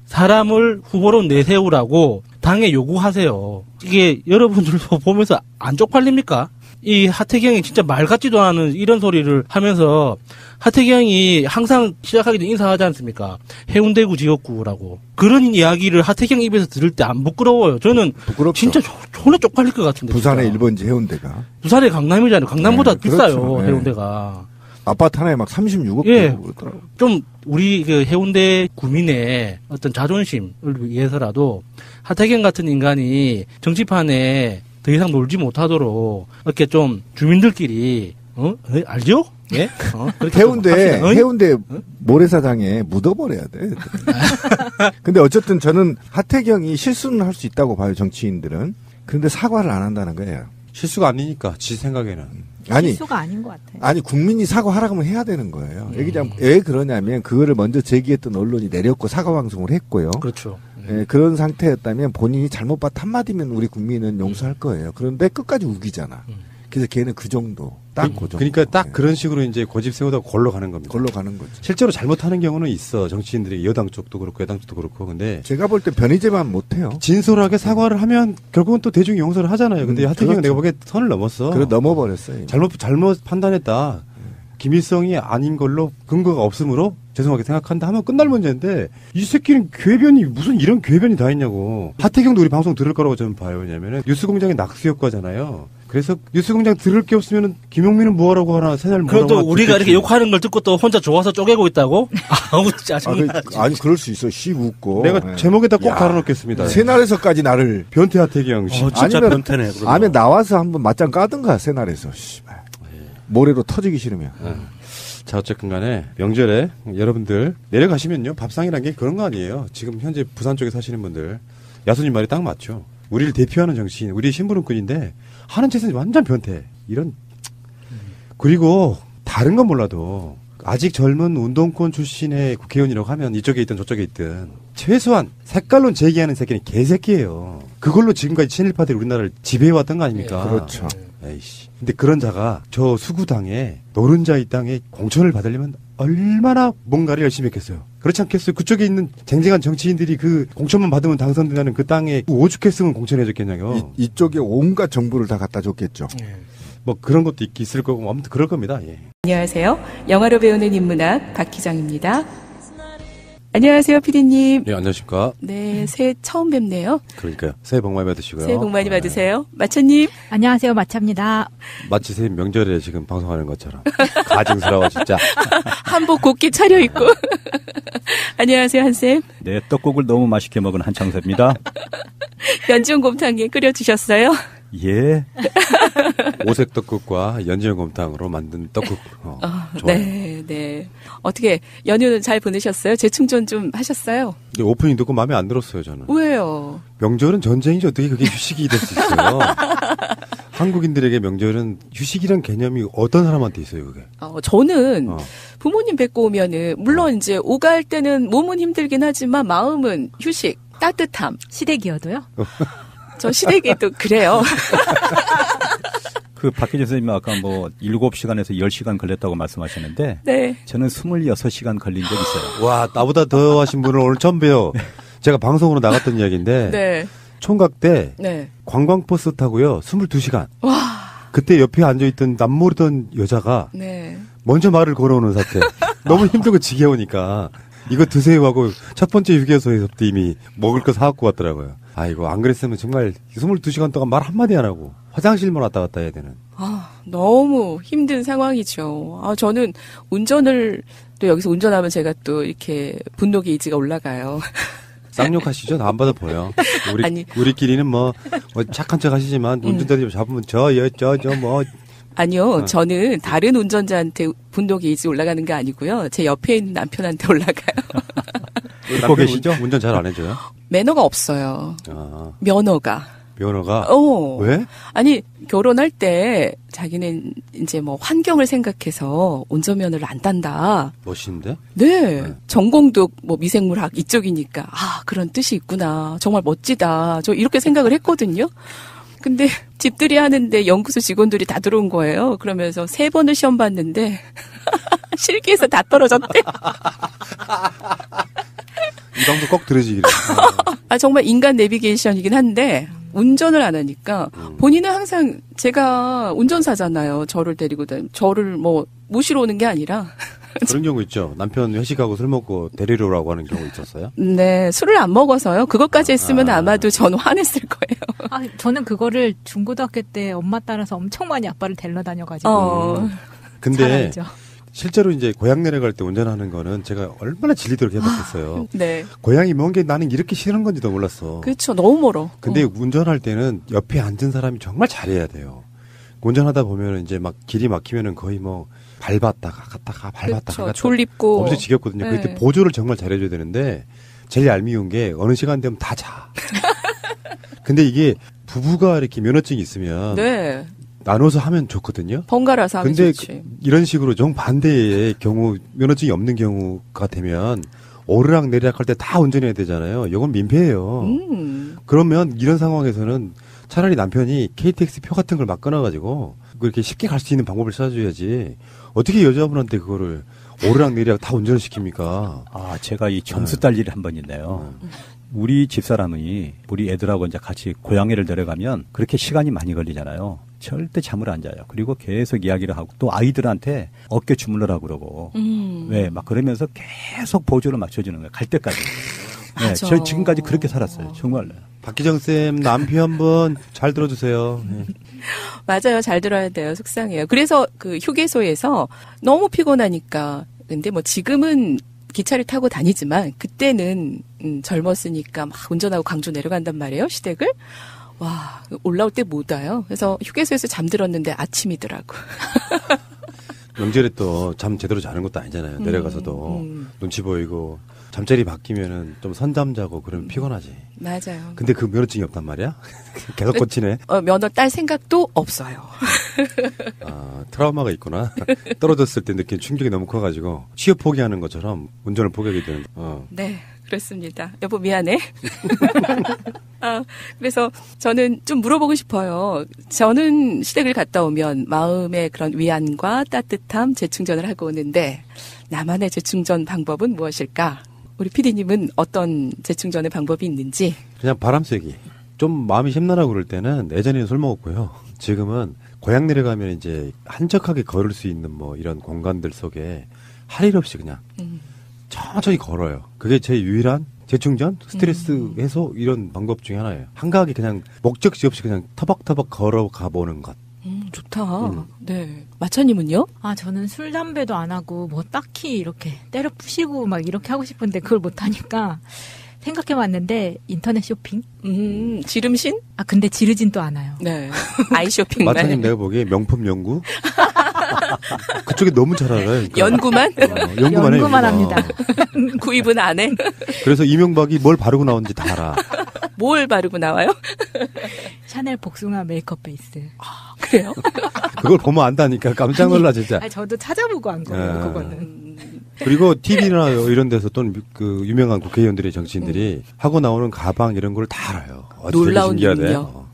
사람을 후보로 내세우라고 당에 요구하세요. 이게 여러분들도 보면서 안 쪽팔립니까? 이 하태경이 진짜 말 같지도 않은 이런 소리를 하면서, 하태경이 항상 시작하기 전에 인사하지 않습니까? 해운대구 지역구라고. 그런 이야기를 하태경 입에서 들을 때 안 부끄러워요. 저는 부끄럽죠. 진짜 존나 쪽팔릴 것 같은데. 부산의 진짜. 1번지 해운대가. 부산이 강남이잖아요. 강남보다 비싸요. 그렇죠. 해운대가. 아파트 하나에 막 36억. 예. 좀 우리 그 해운대 구민의 어떤 자존심을 위해서라도 하태경 같은 인간이 정치판에 더 이상 놀지 못하도록 이렇게 좀 주민들끼리 알죠? 예? 해운대 모래사장에 묻어버려야 돼. 근데 어쨌든 저는 하태경이 실수는 할 수 있다고 봐요, 정치인들은. 그런데 사과를 안 한다는 거예요. 실수가 아니니까, 지 생각에는. 실수가 아닌 것 같아요. 아니, 국민이 사과하라고 하면 해야 되는 거예요. 왜 그러냐면, 그거를 먼저 제기했던 언론이 내렸고 사과방송을 했고요. 그렇죠. 그런 상태였다면 본인이 잘못 봤 한마디면 우리 국민은 용서할 거예요. 그런데 끝까지 우기잖아. 그래서 걔는 그 정도. 딱 고정. 그러니까 딱 그런 식으로 이제 고집 세우다 골로 가는 겁니다. 골로 가는 거죠. 실제로 잘못하는 경우는 있어. 정치인들이 여당 쪽도 그렇고 여당 쪽도 그렇고. 근데 제가 볼 때 변희재만 못해요. 진솔하게 사과를 하면 결국은 또 대중이 용서를 하잖아요. 근데 하태경은 내가 보기에 선을 넘었어. 그래 넘어버렸어요. 잘못 판단했다. 김일성이 아닌 걸로 근거가 없으므로 죄송하게 생각한다 하면 끝날 문제인데 이 새끼는 궤변이 무슨 이런 궤변이 다 있냐고. 하태경도 우리 방송 들을 거라고 저는 봐요. 왜냐면은 뉴스공장의 낙수효과잖아요. 그래서 뉴스공장 들을 게 없으면 김용민은 뭐하라고 하나 새날 뭐라고 그래도 우리가 이렇게 욕하는 걸 듣고 또 혼자 좋아서 쪼개고 있다고? 아우 짜증나. 아니 그럴 수 있어. 씨 웃고. 내가 제목에다 꼭 달아놓겠습니다. 새날에서까지 나를 변태 하태경. 진짜 변태네. 안에 나와서 한번 맞짱 까든가 새날에서. 씨발. 모래로 터지기 싫으면. 자, 어쨌든 간에 명절에 여러분들 내려가시면요. 밥상이란 게 그런 거 아니에요. 지금 현재 부산 쪽에 사시는 분들. 야수님 말이 딱 맞죠. 우리를 대표하는 정치인, 우리 심부름꾼인데 하는 짓은 완전 변태. 이런. 그리고 다른 건 몰라도 아직 젊은 운동권 출신의 국회의원이라고 하면 이쪽에 있든 저쪽에 있든 최소한 색깔론 제기하는 새끼는 개새끼예요. 그걸로 지금까지 친일파들이 우리나라를 지배해왔던 거 아닙니까? 그렇죠. 에이씨. 근데 그런 자가 저 수구당에 노른자 이 땅에 공천을 받으려면 얼마나 뭔가를 열심히 했겠어요. 그렇지 않겠어요? 그쪽에 있는 쟁쟁한 정치인들이 그 공천만 받으면 당선된다는 그 땅에 오죽했으면 공천해줬겠냐요. 이쪽에 온갖 정보를 다 갖다 줬겠죠. 뭐 그런 것도 있을 거고 아무튼 그럴 겁니다. 예. 안녕하세요. 영화로 배우는 인문학 박희정입니다. 안녕하세요, 피디님. 네, 안녕하십니까. 네, 새해 처음 뵙네요. 그러니까요. 새해 복 많이 받으시고요. 새해 복 많이 받으세요. 마차님. 안녕하세요, 마차입니다. 마치 새 명절에 지금 방송하는 것처럼. 가증스러워, 진짜. 한복 곱게 차려입고. 안녕하세요, 한쌤. 네, 떡국을 너무 맛있게 먹은 한창세입니다. 연중곰탕에 끓여주셨어요? 예. 오색 떡국과 연지연 곰탕으로 만든 떡국. 좋아요. 네, 네. 어떻게 연휴는 잘 보내셨어요? 재충전 좀 하셨어요? 근데 오프닝 듣고 마음에 안 들었어요, 저는. 왜요? 명절은 전쟁이지 어떻게 그게 휴식이 될 수 있어요? 한국인들에게 명절은 휴식이란 개념이 어떤 사람한테 있어요, 그게? 저는 부모님 뵙고 오면은 물론 이제 오갈 때는 몸은 힘들긴 하지만 마음은 휴식, 따뜻함. 시댁이어도요? 저 시댁에도 그래요. 그 박혜진 선생님 아까 뭐 7시간에서 10시간 걸렸다고 말씀하셨는데 네. 저는 26시간 걸린 적이 있어요. 와, 나보다 더 하신 분을 오늘 처음 봬요. 제가 방송으로 나갔던 이야기인데 네. 총각 때 네. 관광버스 타고요. 22시간. 와. 그때 옆에 앉아있던 남 모르던 여자가 네. 먼저 말을 걸어오는 사태. 너무 힘들고 지겨우니까 이거 드세요 하고 첫 번째 휴게소에서 이미 먹을 거 사갖고 왔더라고요. 아이고, 안 그랬으면 정말 22시간 동안 말 한마디 안 하고 화장실만 왔다 갔다 해야 되는. 너무 힘든 상황이죠. 저는 운전을 또 여기서 운전하면 제가 또 이렇게 분노 게이지가 올라가요. 쌍욕하시죠? 나 안 받아 보여. 우리끼리는 뭐 착한 척 하시지만 운전자 잡으면 아니요, 저는 다른 운전자한테 분노 게이지 올라가는 게 아니고요. 제 옆에 있는 남편한테 올라가요. 듣고 계시죠? 운전 잘 안 해줘요? 매너가 없어요. 면허가. 왜? 아니, 결혼할 때 자기는 이제 뭐 환경을 생각해서 운전면허를 안 딴다. 멋있는데? 네. 전공도 뭐 미생물학 이쪽이니까 그런 뜻이 있구나. 정말 멋지다. 저 이렇게 생각을 했거든요. 근데 집들이 하는데 연구소 직원들이 다 들어온 거예요. 그러면서 3번을 시험 봤는데 실기에서 다 떨어졌대. 이 방송 꼭 들으시기를. 정말 인간 내비게이션이긴 한데 운전을 안 하니까 본인은 항상 제가 운전사잖아요. 저를 데리고 저를 뭐 모시러 오는 게 아니라 그런 경우 있죠. 남편 회식하고 술 먹고 데리러 오라고 하는 경우 있었어요? 네, 술을 안 먹어서요. 그것까지 했으면 아마도 저는 화냈을 거예요. 저는 그거를 중고등학교 때 엄마 따라서 엄청 많이 아빠를 데려 다녀가지고. 근데 실제로 이제 고향 내려갈 때 운전하는 거는 제가 얼마나 질리도록 해봤겠어요. 네. 고향이 먼 게 나는 이렇게 싫은 건지도 몰랐어. 그렇죠. 너무 멀어. 근데 운전할 때는 옆에 앉은 사람이 정말 잘해야 돼요. 운전하다 보면 이제 막 길이 막히면은 거의 뭐 밟았다가 갔다가 밟았다가 갔다가 졸립고 엄청 지겹거든요. 네. 그때 보조를 정말 잘해줘야 되는데 제일 얄미운 게 어느 시간 되면 다 자. 근데 이게 부부가 이렇게 면허증이 있으면 네. 나눠서 하면 좋거든요. 번갈아서 하면 근데 좋지. 이런 식으로 정반대의 경우 면허증이 없는 경우가 되면 오르락 내리락 할 때 다 운전해야 되잖아요. 이건 민폐예요. 그러면 이런 상황에서는 차라리 남편이 KTX 표 같은 걸 막 끊어가지고 그렇게 쉽게 갈 수 있는 방법을 찾아줘야지. 어떻게 여자분한테 그거를 오르락 내리락 다 운전을 시킵니까? 아, 제가 이 점수 딸 일이 한 번 있네요. 우리 집사람이 우리 애들하고 이제 같이 고향에를 내려가면 그렇게 시간이 많이 걸리잖아요. 절대 잠을 안 자요. 그리고 계속 이야기를 하고 또 아이들한테 어깨 주물러라 그러고 왜 막 그러면서 계속 보조를 맞춰주는 거예요. 갈 때까지. 네, 저 지금까지 그렇게 살았어요. 정말로. 박기정 쌤 남편 한번 잘 들어주세요. 네. 맞아요. 잘 들어야 돼요. 속상해요. 그래서 그 휴게소에서 너무 피곤하니까 근데 뭐 지금은 기차를 타고 다니지만 그때는 젊었으니까 막 운전하고 광주 내려간단 말이에요. 시댁을. 와, 올라올 때 못 와요. 그래서 휴게소에서 잠들었는데 아침이더라고. 명절에 또 잠 제대로 자는 것도 아니잖아요. 내려가서도 눈치 보이고 잠자리 바뀌면은 좀 선잠 자고 그러면 피곤하지. 맞아요. 근데 그 면허증이 없단 말이야? 계속 꽂히네. 면허 딸 생각도 없어요. 아, 트라우마가 있구나. 떨어졌을 때 느낀 충격이 너무 커가지고 취업 포기하는 것처럼 운전을 포기하게 되는. 네, 그렇습니다. 여보 미안해. 그래서 저는 좀 물어보고 싶어요. 저는 시댁을 갔다 오면 마음의 그런 위안과 따뜻함, 재충전을 하고 오는데 나만의 재충전 방법은 무엇일까? 우리 PD님은 어떤 재충전의 방법이 있는지? 그냥 바람 쐬기. 좀 마음이 심란하고 그럴 때는 예전에는 술 먹었고요. 지금은 고향 내려가면 이제 한적하게 걸을 수 있는 뭐 이런 공간들 속에 할 일 없이 그냥 천천히 걸어요. 그게 제 유일한 재충전, 스트레스 해소 이런 방법 중에 하나예요. 한가하게 그냥 목적지 없이 그냥 터벅터벅 걸어가 보는 것. 좋다. 네. 마차님은요? 아, 저는 술, 담배도 안 하고, 뭐, 딱히 이렇게 때려 부시고 막 이렇게 하고 싶은데 그걸 못하니까 생각해봤는데, 인터넷 쇼핑? 지름신? 아, 근데 지르진 또 않아요. 네. 아이 쇼핑만. 마차님 내가 보기에 명품 연구? 그쪽에 너무 잘 알아요. 그러니까. 연구만? 연구만 합니다. 구입은 안 해? 그래서 이명박이 뭘 바르고 나오는지 다 알아. 뭘 바르고 나와요? 샤넬 복숭아 메이크업 베이스. 아, 그래요? 그걸 보면 안다니까 깜짝 놀라 진짜. 아니, 저도 찾아보고 한 거예요. 그거는. 그리고 TV나 이런 데서 또는 그 유명한 국회의원들의 정치인들이 하고 나오는 가방 이런 걸 다 알아요. 놀라운 능력.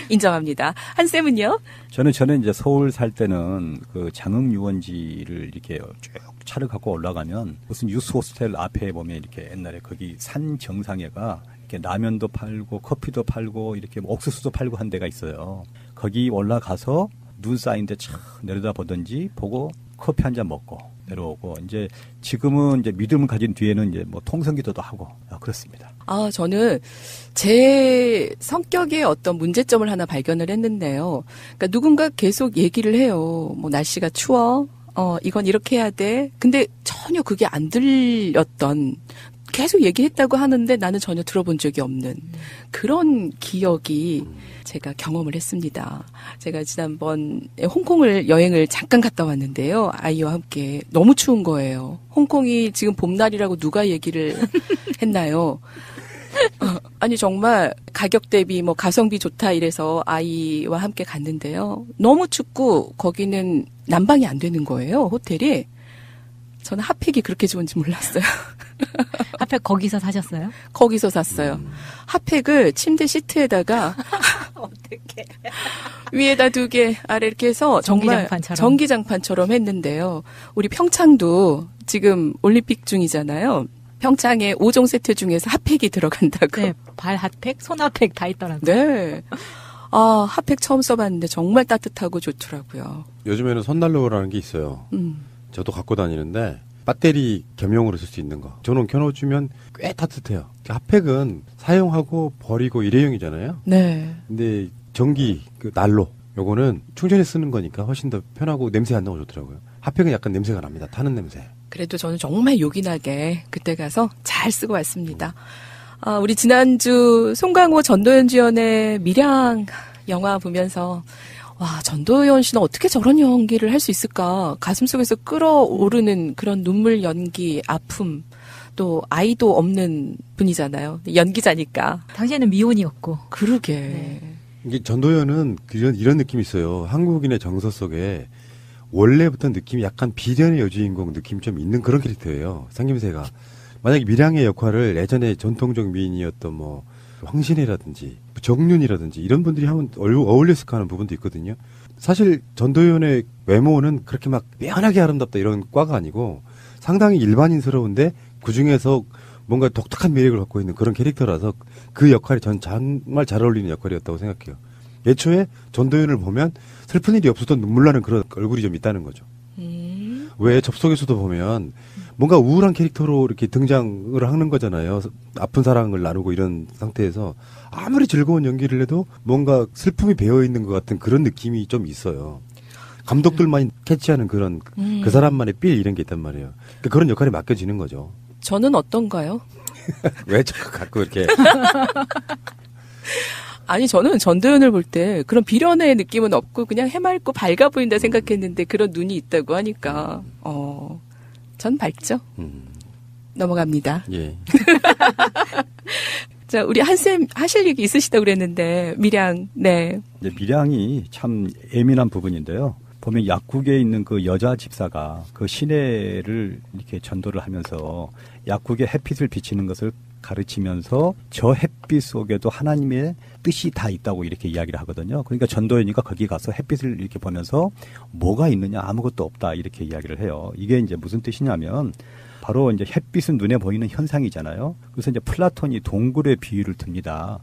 인정합니다. 한 쌤은요? 저는 이제 서울 살 때는 그 장흥 유원지를 이렇게 쭉 차를 갖고 올라가면 무슨 유스 호스텔 앞에 보면 이렇게 옛날에 거기 산 정상에가 이렇게 라면도 팔고 커피도 팔고 이렇게 뭐 옥수수도 팔고 한 데가 있어요. 거기 올라가서 눈 쌓인데 참 내려다 보든지 보고 커피 한 잔 먹고 내려오고 이제 지금은 이제 믿음을 가진 뒤에는 이제 뭐 통성기도도 하고 그렇습니다. 아, 저는 제 성격의 어떤 문제점을 하나 발견을 했는데요. 그러니까 누군가 계속 얘기를 해요. 뭐 날씨가 추워. 이건 이렇게 해야 돼. 근데 전혀 그게 안 들렸던 계속 얘기했다고 하는데 나는 전혀 들어본 적이 없는 그런 기억이 제가 경험을 했습니다. 제가 지난번 홍콩을 여행을 잠깐 갔다 왔는데요. 아이와 함께 너무 추운 거예요. 홍콩이 지금 봄날이라고 누가 얘기를 했나요? 아니 정말 가격 대비 뭐 가성비 좋다 이래서 아이와 함께 갔는데요. 너무 춥고 거기는 난방이 안 되는 거예요. 호텔이. 저는 핫팩이 그렇게 좋은지 몰랐어요. 핫팩 거기서 사셨어요? 거기서 샀어요. 핫팩을 침대 시트에다가 어떻게 위에다 2개 아래 이렇게 해서 정말 전기장판처럼 했는데요. 우리 평창도 지금 올림픽 중이잖아요. 평창에 5종 세트 중에서 핫팩이 들어간다고. 네, 발 핫팩, 손 핫팩 다 있더라고요. 네. 아, 핫팩 처음 써봤는데 정말 따뜻하고 좋더라고요. 요즘에는 손난로라는 게 있어요. 저도 갖고 다니는데 배터리 겸용으로 쓸 수 있는 거. 저는 켜놓으면 꽤 따뜻해요. 핫팩은 사용하고 버리고 일회용이잖아요. 네. 근데 전기 그 난로 요거는 충전해 쓰는 거니까 훨씬 더 편하고 냄새 안 나고 좋더라고요. 핫팩은 약간 냄새가 납니다. 타는 냄새. 그래도 저는 정말 요긴하게 그때 가서 잘 쓰고 왔습니다. 아, 우리 지난주 송강호 전도연 주연의 밀양 영화 보면서 와, 전도연 씨는 어떻게 저런 연기를 할 수 있을까? 가슴속에서 끓어오르는 그런 눈물 연기, 아픔, 또 아이도 없는 분이잖아요. 연기자니까. 당시에는 미혼이었고. 그러게. 네. 이게 전도연은 이런 느낌이 있어요. 한국인의 정서 속에 원래부터 느낌이 약간 비련의 여주인공 느낌이 좀 있는 그런 캐릭터예요. 생김새가. 만약에 밀양의 역할을 예전에 전통적 미인이었던 뭐 황신혜라든지 정윤이라든지 이런 분들이 하면 어울렸을까 하는 부분도 있거든요. 사실 전도연의 외모는 그렇게 막 매연하게 아름답다 이런 과가 아니고 상당히 일반인스러운데 그중에서 뭔가 독특한 매력을 갖고 있는 그런 캐릭터라서 그 역할이 전 정말 잘 어울리는 역할이었다고 생각해요. 애초에 전도연을 보면 슬픈 일이 없어도 눈물 나는 그런 얼굴이 좀 있다는 거죠. 왜 접속에서도 보면 뭔가 우울한 캐릭터로 이렇게 등장을 하는 거잖아요. 아픈 사랑을 나누고 이런 상태에서 아무리 즐거운 연기를 해도 뭔가 슬픔이 배어있는 것 같은 그런 느낌이 좀 있어요. 감독들만이 캐치하는 그런 그 사람만의 삘 이런 게 있단 말이에요. 그러니까 그런 역할이 맡겨지는 거죠. 저는 어떤가요? 왜 자꾸 갖고 이렇게. 아니 저는 전도연을 볼 때 그런 비련의 느낌은 없고 그냥 해맑고 밝아 보인다 생각했는데 그런 눈이 있다고 하니까 전 밝죠. 넘어갑니다. 예. 자, 우리 한쌤 하실 얘기 있으시다고 그랬는데 밀양. 네. 밀양이 참 예민한 부분인데요. 보면 약국에 있는 그 여자 집사가 그 시내를 이렇게 전도를 하면서 약국에 햇빛을 비치는 것을 가르치면서 저 햇빛 속에도 하나님의 뜻이 다 있다고 이렇게 이야기를 하거든요. 그러니까 전도연이가 거기 가서 햇빛을 이렇게 보면서 뭐가 있느냐 아무것도 없다 이렇게 이야기를 해요. 이게 이제 무슨 뜻이냐면 바로 이제 햇빛은 눈에 보이는 현상이잖아요. 그래서 이제 플라톤이 동굴의 비유를 듭니다.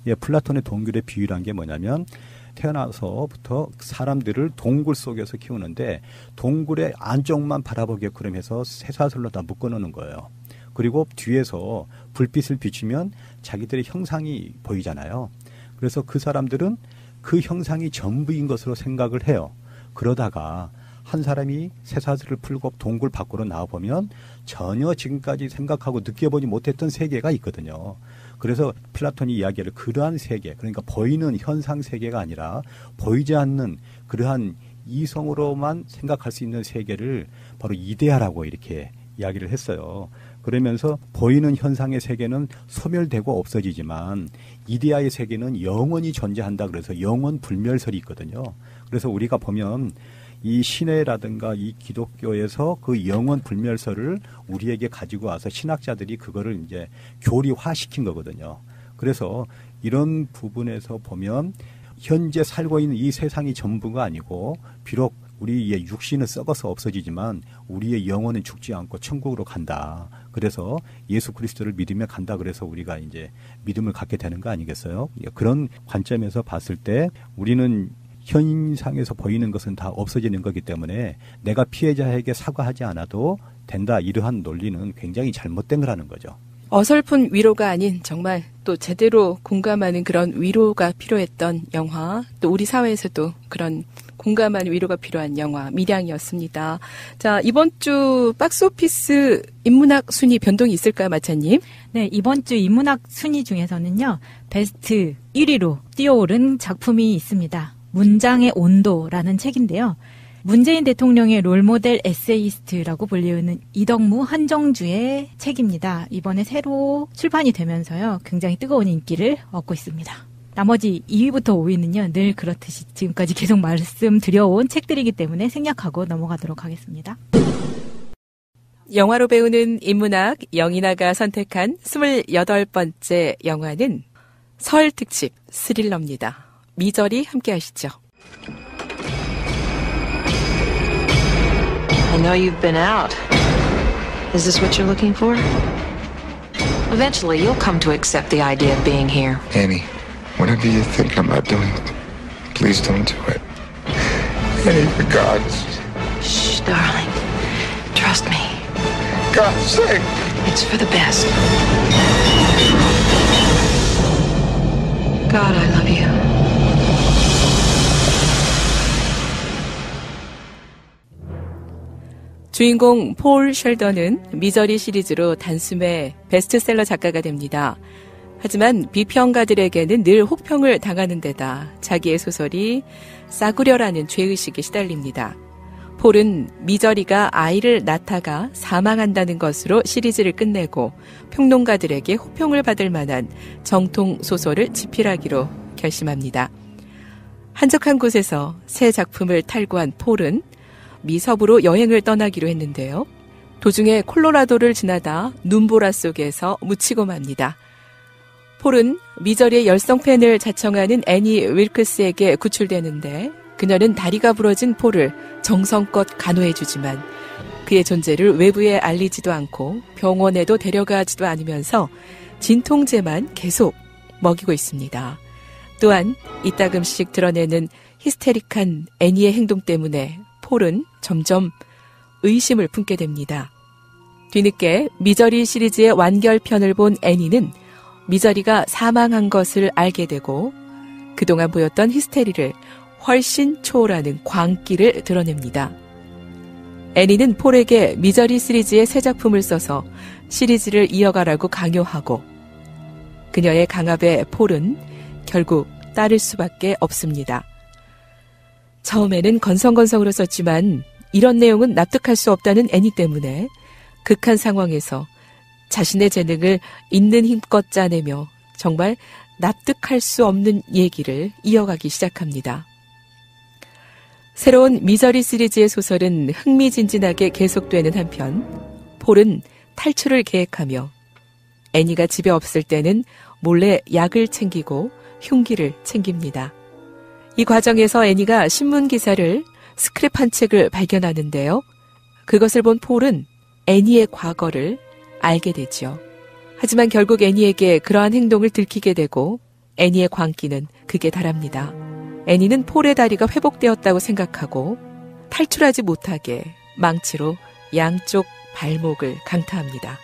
예, 플라톤의 동굴의 비유란 게 뭐냐면 태어나서부터 사람들을 동굴 속에서 키우는데 동굴의 안쪽만 바라보게 그러면서 쇠사슬로 다 묶어놓는 거예요. 그리고 뒤에서 불빛을 비추면 자기들의 형상이 보이잖아요. 그래서 그 사람들은 그 형상이 전부인 것으로 생각을 해요. 그러다가 한 사람이 쇠사슬을 풀고 동굴 밖으로 나와보면 전혀 지금까지 생각하고 느껴보지 못했던 세계가 있거든요. 그래서 플라톤이 이야기를 그러한 세계, 그러니까 보이는 현상 세계가 아니라 보이지 않는 그러한 이성으로만 생각할 수 있는 세계를 바로 이데아라고 이렇게 이야기를 했어요. 그러면서 보이는 현상의 세계는 소멸되고 없어지지만 이데아의 세계는 영원히 존재한다. 그래서 영원 불멸설이 있거든요. 그래서 우리가 보면 이 신해라든가 이 기독교에서 그 영원 불멸설을 우리에게 가지고 와서 신학자들이 그거를 이제 교리화시킨 거거든요. 그래서 이런 부분에서 보면 현재 살고 있는 이 세상이 전부가 아니고 비록 우리의 육신은 썩어서 없어지지만 우리의 영혼은 죽지 않고 천국으로 간다. 그래서 예수 그리스도를 믿으며 간다. 그래서 우리가 이제 믿음을 갖게 되는 거 아니겠어요? 그런 관점에서 봤을 때 우리는 현상에서 보이는 것은 다 없어지는 거기 때문에 내가 피해자에게 사과하지 않아도 된다. 이러한 논리는 굉장히 잘못된 거라는 거죠. 어설픈 위로가 아닌 정말 또 제대로 공감하는 그런 위로가 필요했던 영화, 또 우리 사회에서도 그런 공감하는 위로가 필요한 영화 밀양이었습니다. 자, 이번 주 박스오피스 인문학 순위 변동이 있을까요, 마차님? 네, 이번 주 인문학 순위 중에서는요, 베스트 1위로 뛰어오른 작품이 있습니다. 문장의 온도라는 책인데요. 문재인 대통령의 롤모델 에세이스트라고 불리우는 이덕무 한정주의 책입니다. 이번에 새로 출판이 되면서요, 굉장히 뜨거운 인기를 얻고 있습니다. 나머지 2위부터 5위는요, 늘 그렇듯이 지금까지 계속 말씀드려온 책들이기 때문에 생략하고 넘어가도록 하겠습니다. 영화로 배우는 인문학 영인아가 선택한 28번째 영화는 설 특집 스릴러입니다. 미저리 함께 하시죠. I know you've been out. Is this what you're looking for? Eventually, you'll come to accept the idea of being here. Annie, whatever you think about doing, please don't do it. Annie, for God's... Shh, darling. Trust me. God's sake. It's for the best. God, I love you. 주인공 폴 셸던은 미저리 시리즈로 단숨에 베스트셀러 작가가 됩니다. 하지만 비평가들에게는 늘 혹평을 당하는 데다 자기의 소설이 싸구려라는 죄의식에 시달립니다. 폴은 미저리가 아이를 낳다가 사망한다는 것으로 시리즈를 끝내고 평론가들에게 호평을 받을 만한 정통 소설을 집필하기로 결심합니다. 한적한 곳에서 새 작품을 탈구한 폴은 미 서부로 여행을 떠나기로 했는데요. 도중에 콜로라도를 지나다 눈보라 속에서 묻히고 맙니다. 폴은 미저리의 열성 팬을 자청하는 애니 윌크스에게 구출되는데 그녀는 다리가 부러진 폴을 정성껏 간호해주지만 그의 존재를 외부에 알리지도 않고 병원에도 데려가지도 않으면서 진통제만 계속 먹이고 있습니다. 또한 이따금씩 드러내는 히스테릭한 애니의 행동 때문에 폴은 점점 의심을 품게 됩니다. 뒤늦게 미저리 시리즈의 완결편을 본 애니는 미저리가 사망한 것을 알게 되고 그동안 보였던 히스테리를 훨씬 초월하는 광기를 드러냅니다. 애니는 폴에게 미저리 시리즈의 새 작품을 써서 시리즈를 이어가라고 강요하고 그녀의 강압에 폴은 결국 따를 수밖에 없습니다. 처음에는 건성건성으로 썼지만 이런 내용은 납득할 수 없다는 애니 때문에 극한 상황에서 자신의 재능을 있는 힘껏 짜내며 정말 납득할 수 없는 얘기를 이어가기 시작합니다. 새로운 미저리 시리즈의 소설은 흥미진진하게 계속되는 한편 폴은 탈출을 계획하며 애니가 집에 없을 때는 몰래 약을 챙기고 흉기를 챙깁니다. 이 과정에서 애니가 신문기사를 스크랩한 책을 발견하는데요. 그것을 본 폴은 애니의 과거를 알게 되죠. 하지만 결국 애니에게 그러한 행동을 들키게 되고 애니의 광기는 극에 달합니다. 애니는 폴의 다리가 회복되었다고 생각하고 탈출하지 못하게 망치로 양쪽 발목을 강타합니다.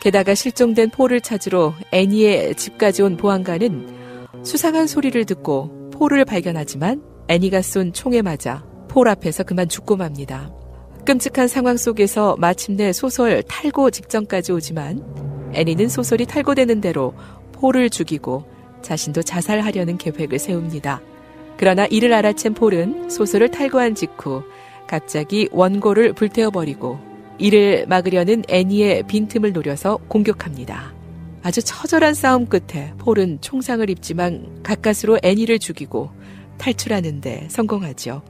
게다가 실종된 폴을 찾으러 애니의 집까지 온 보안관은 수상한 소리를 듣고 폴을 발견하지만 애니가 쏜 총에 맞아 폴 앞에서 그만 죽고 맙니다. 끔찍한 상황 속에서 마침내 소설 탈고 직전까지 오지만 애니는 소설이 탈고되는 대로 폴을 죽이고 자신도 자살하려는 계획을 세웁니다. 그러나 이를 알아챈 폴은 소설을 탈고한 직후 갑자기 원고를 불태워버리고 이를 막으려는 애니의 빈틈을 노려서 공격합니다. 아주 처절한 싸움 끝에 폴은 총상을 입지만 가까스로 애니를 죽이고 탈출하는 데 성공하죠.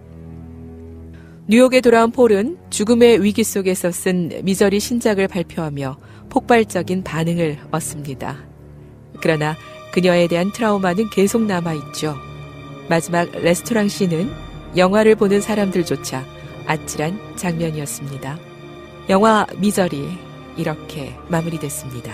뉴욕에 돌아온 폴은 죽음의 위기 속에서 쓴 미저리 신작을 발표하며 폭발적인 반응을 얻습니다. 그러나 그녀에 대한 트라우마는 계속 남아있죠. 마지막 레스토랑 씬은 영화를 보는 사람들조차 아찔한 장면이었습니다. 영화 미저리 이렇게 마무리됐습니다.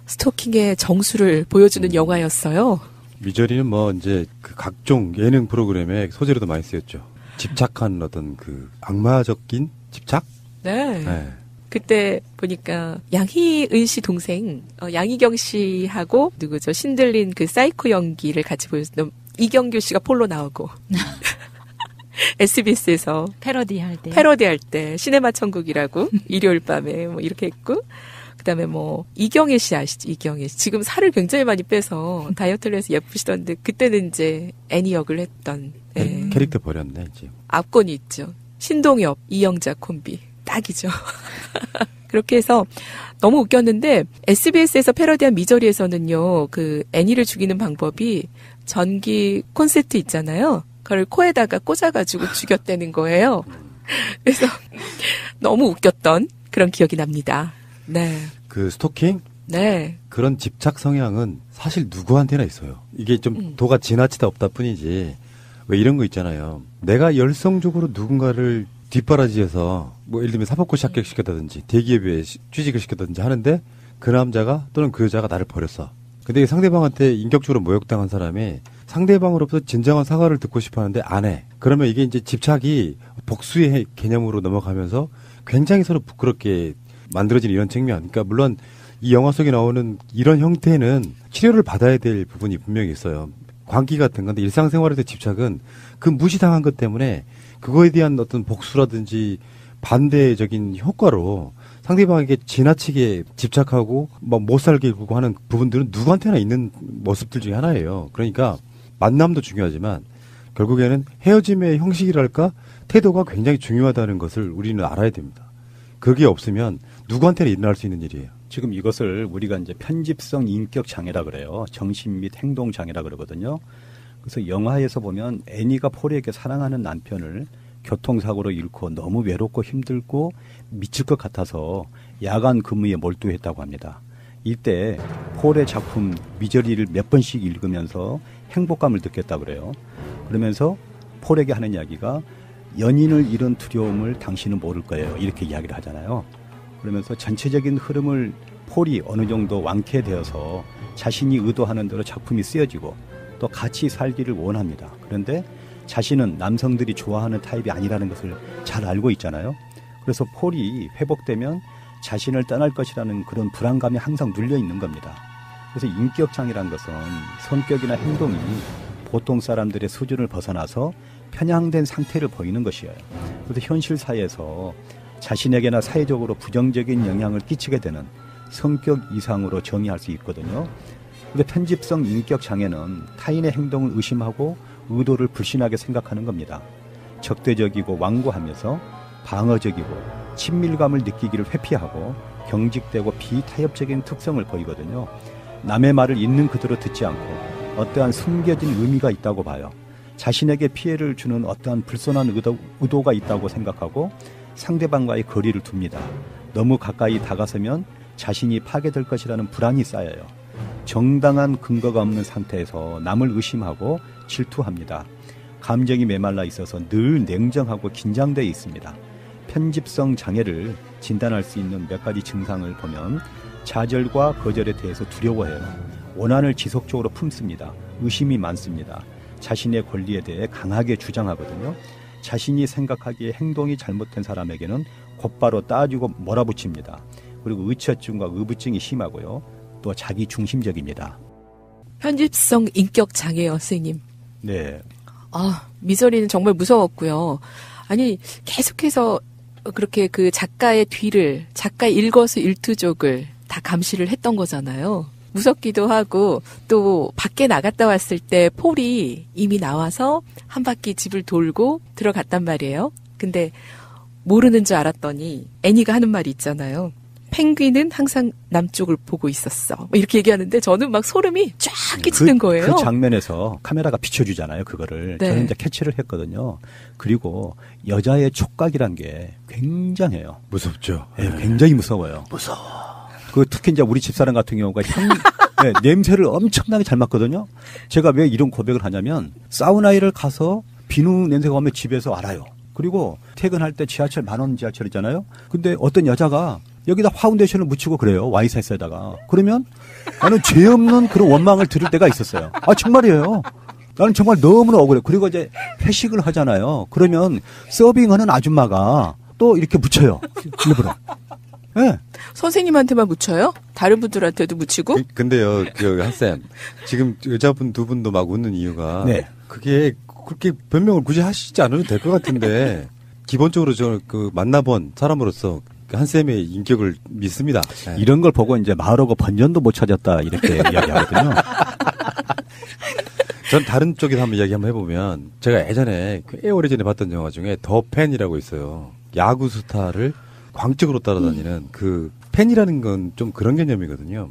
스토킹의 정수를 보여주는 영화였어요. 미저리는 뭐 이제 그 각종 예능 프로그램에 소재로도 많이 쓰였죠. 집착한 어떤 그 악마적인 집착? 네. 그때 보니까 양희은 씨 동생 양희경 씨하고 누구죠? 신들린 그 사이코 연기를 같이 보였던 이경규 씨가 폴로 나오고 SBS에서 패러디할 때 시네마 천국이라고 일요일 밤에 뭐 이렇게 했고 그다음에 뭐 이경애 씨 아시죠? 이경애 씨 지금 살을 굉장히 많이 빼서 다이어트를 해서 예쁘시던데 그때는 이제 애니 역을 했던 캐릭터 버렸네 이제. 압권이 있죠. 신동엽 이영자 콤비 딱이죠. 그렇게 해서 너무 웃겼는데 SBS에서 패러디한 미저리에서는요 그 애니를 죽이는 방법이 전기 콘센트 있잖아요. 그걸 코에다가 꽂아가지고 죽였다는 거예요. 그래서 너무 웃겼던 그런 기억이 납니다. 네. 그 스토킹? 네. 그런 집착 성향은 사실 누구한테나 있어요. 이게 좀 도가 지나치다 없다 뿐이지. 왜 이런 거 있잖아요. 내가 열성적으로 누군가를 뒷바라지에서 뭐 예를 들면 사법고시 합격시켰다든지 대기업에 취직을 시켰다든지 하는데 그 남자가 또는 그 여자가 나를 버렸어. 근데 상대방한테 인격적으로 모욕당한 사람이 상대방으로부터 진정한 사과를 듣고 싶어 하는데 안 해. 그러면 이게 이제 집착이 복수의 개념으로 넘어가면서 굉장히 서로 부끄럽게 만들어진 이런 측면. 그러니까 물론 이 영화 속에 나오는 이런 형태는 치료를 받아야 될 부분이 분명히 있어요. 광기 같은 건데 일상생활에서 집착은 그 무시당한 것 때문에 그거에 대한 어떤 복수라든지 반대적인 효과로 상대방에게 지나치게 집착하고 뭐 못 살게 굴고 하는 부분들은 누구한테나 있는 모습들 중에 하나예요. 그러니까 만남도 중요하지만 결국에는 헤어짐의 형식이랄까 태도가 굉장히 중요하다는 것을 우리는 알아야 됩니다. 그게 없으면 누구한테나 일어날 수 있는 일이에요. 지금 이것을 우리가 이제 편집성 인격 장애라 그래요. 정신 및 행동 장애라 그러거든요. 그래서 영화에서 보면 애니가 폴에게 사랑하는 남편을 교통사고로 잃고 너무 외롭고 힘들고 미칠 것 같아서 야간 근무에 몰두했다고 합니다. 이때 폴의 작품 미저리를 몇 번씩 읽으면서 행복감을 느꼈다고 그래요. 그러면서 폴에게 하는 이야기가 연인을 잃은 두려움을 당신은 모를 거예요. 이렇게 이야기를 하잖아요. 그러면서 전체적인 흐름을 폴이 어느 정도 완쾌되어서 자신이 의도하는 대로 작품이 쓰여지고 또 같이 살기를 원합니다. 그런데 자신은 남성들이 좋아하는 타입이 아니라는 것을 잘 알고 있잖아요. 그래서 폴이 회복되면 자신을 떠날 것이라는 그런 불안감이 항상 눌려 있는 겁니다. 그래서 인격장애란 것은 성격이나 행동이 보통 사람들의 수준을 벗어나서 편향된 상태를 보이는 것이에요. 그래서 현실 사회에서 자신에게나 사회적으로 부정적인 영향을 끼치게 되는 성격 이상으로 정의할 수 있거든요. 그런데 편집성 인격장애는 타인의 행동을 의심하고 의도를 불신하게 생각하는 겁니다. 적대적이고 완고하면서 방어적이고 친밀감을 느끼기를 회피하고 경직되고 비타협적인 특성을 보이거든요. 남의 말을 있는 그대로 듣지 않고 어떠한 숨겨진 의미가 있다고 봐요. 자신에게 피해를 주는 어떠한 불손한 의도가 있다고 생각하고 상대방과의 거리를 둡니다. 너무 가까이 다가서면 자신이 파괴될 것이라는 불안이 쌓여요. 정당한 근거가 없는 상태에서 남을 의심하고 질투합니다. 감정이 메말라 있어서 늘 냉정하고 긴장되어 있습니다. 편집성 장애를 진단할 수 있는 몇 가지 증상을 보면 좌절과 거절에 대해서 두려워해요. 원한을 지속적으로 품습니다. 의심이 많습니다. 자신의 권리에 대해 강하게 주장하거든요. 자신이 생각하기에 행동이 잘못된 사람에게는 곧바로 따지고 몰아붙입니다. 그리고 의처증과 의부증이 심하고요. 또 자기 중심적입니다. 편집성 인격 장애요, 선생님. 네. 아, 미저리는 정말 무서웠고요. 아니, 계속해서 그렇게 그 작가의 뒤를, 작가의 일거수일투족을 다 감시를 했던 거잖아요. 무섭기도 하고, 또 밖에 나갔다 왔을 때 폴이 이미 나와서 한 바퀴 집을 돌고 들어갔단 말이에요. 근데 모르는 줄 알았더니 애니가 하는 말이 있잖아요. 펭귄은 항상 남쪽을 보고 있었어. 이렇게 얘기하는데 저는 막 소름이 쫙 끼치는 거예요. 그 장면에서 카메라가 비춰주잖아요. 그거를. 네. 저는 이제 캐치를 했거든요. 그리고 여자의 촉각이란 게 굉장해요. 무섭죠. 네, 굉장히 무서워요. 무서워. 그 특히 이제 우리 집사람 같은 경우가 네, 냄새를 엄청나게 잘 맡거든요. 제가 왜 이런 고백을 하냐면 사우나를 가서 비누 냄새가 오면 집에서 알아요. 그리고 퇴근할 때 지하철 10,000원 지하철 있잖아요. 근데 어떤 여자가 여기다 파운데이션을 묻히고 그래요. 와이셔츠에다가. 그러면 나는 죄 없는 그런 원망을 들을 때가 있었어요. 아, 정말이에요. 나는 정말 너무나 억울해. 그리고 이제 회식을 하잖아요. 그러면 서빙하는 아줌마가 또 이렇게 묻혀요. 일부러. 네. 선생님한테만 묻혀요? 다른 분들한테도 묻히고? 근데요, 한쌤. 지금 여자분 두 분도 막 웃는 이유가. 네. 그게 그렇게 변명을 굳이 하시지 않아도 될 것 같은데. 기본적으로 저 만나본 사람으로서 한쌤의 인격을 믿습니다. 네. 이런 걸 보고 이제 마을하고 번전도 못 찾았다 이렇게 이야기하거든요. 전 다른 쪽에서 한번 이야기 한번 해보면 제가 예전에 꽤 오래전에 봤던 영화 중에 더 팬이라고 있어요. 야구 스타를 광적으로 따라다니는 그 팬이라는 건 좀 그런 개념이거든요.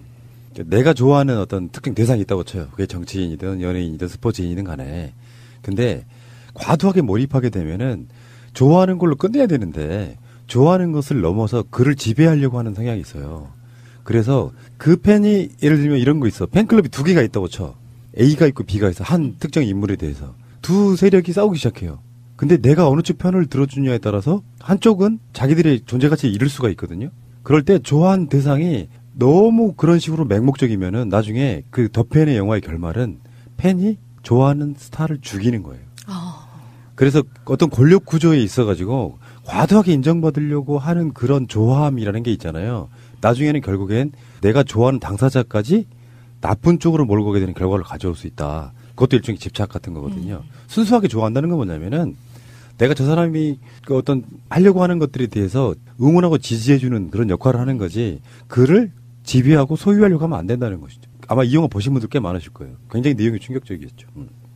내가 좋아하는 어떤 특정 대상이 있다고 쳐요. 그게 정치인이든 연예인이든 스포츠인이든 간에. 근데 과도하게 몰입하게 되면은 좋아하는 걸로 끝내야 되는데 좋아하는 것을 넘어서 그를 지배하려고 하는 성향이 있어요. 그래서 그 팬이 예를 들면 이런 거 있어. 팬클럽이 2개가 있다고 쳐. A가 있고 B가 있어. 한 특정 인물에 대해서. 두 세력이 싸우기 시작해요. 근데 내가 어느 쪽 편을 들어주냐에 따라서 한쪽은 자기들의 존재 가치를 잃을 수가 있거든요. 그럴 때 좋아하는 대상이 너무 그런 식으로 맹목적이면은 나중에 그 더 팬의 영화의 결말은 팬이 좋아하는 스타를 죽이는 거예요. 그래서 어떤 권력 구조에 있어가지고 과도하게 인정받으려고 하는 그런 조함이라는 게 있잖아요. 나중에는 결국엔 내가 좋아하는 당사자까지 나쁜 쪽으로 몰고 가게 되는 결과를 가져올 수 있다. 그것도 일종의 집착 같은 거거든요. 순수하게 좋아한다는 건 뭐냐면은 내가 저 사람이 그 어떤 하려고 하는 것들에 대해서 응원하고 지지해주는 그런 역할을 하는 거지 그를 지배하고 소유하려고 하면 안 된다는 것이죠. 아마 이 영화 보신 분들 꽤 많으실 거예요. 굉장히 내용이 충격적이었죠.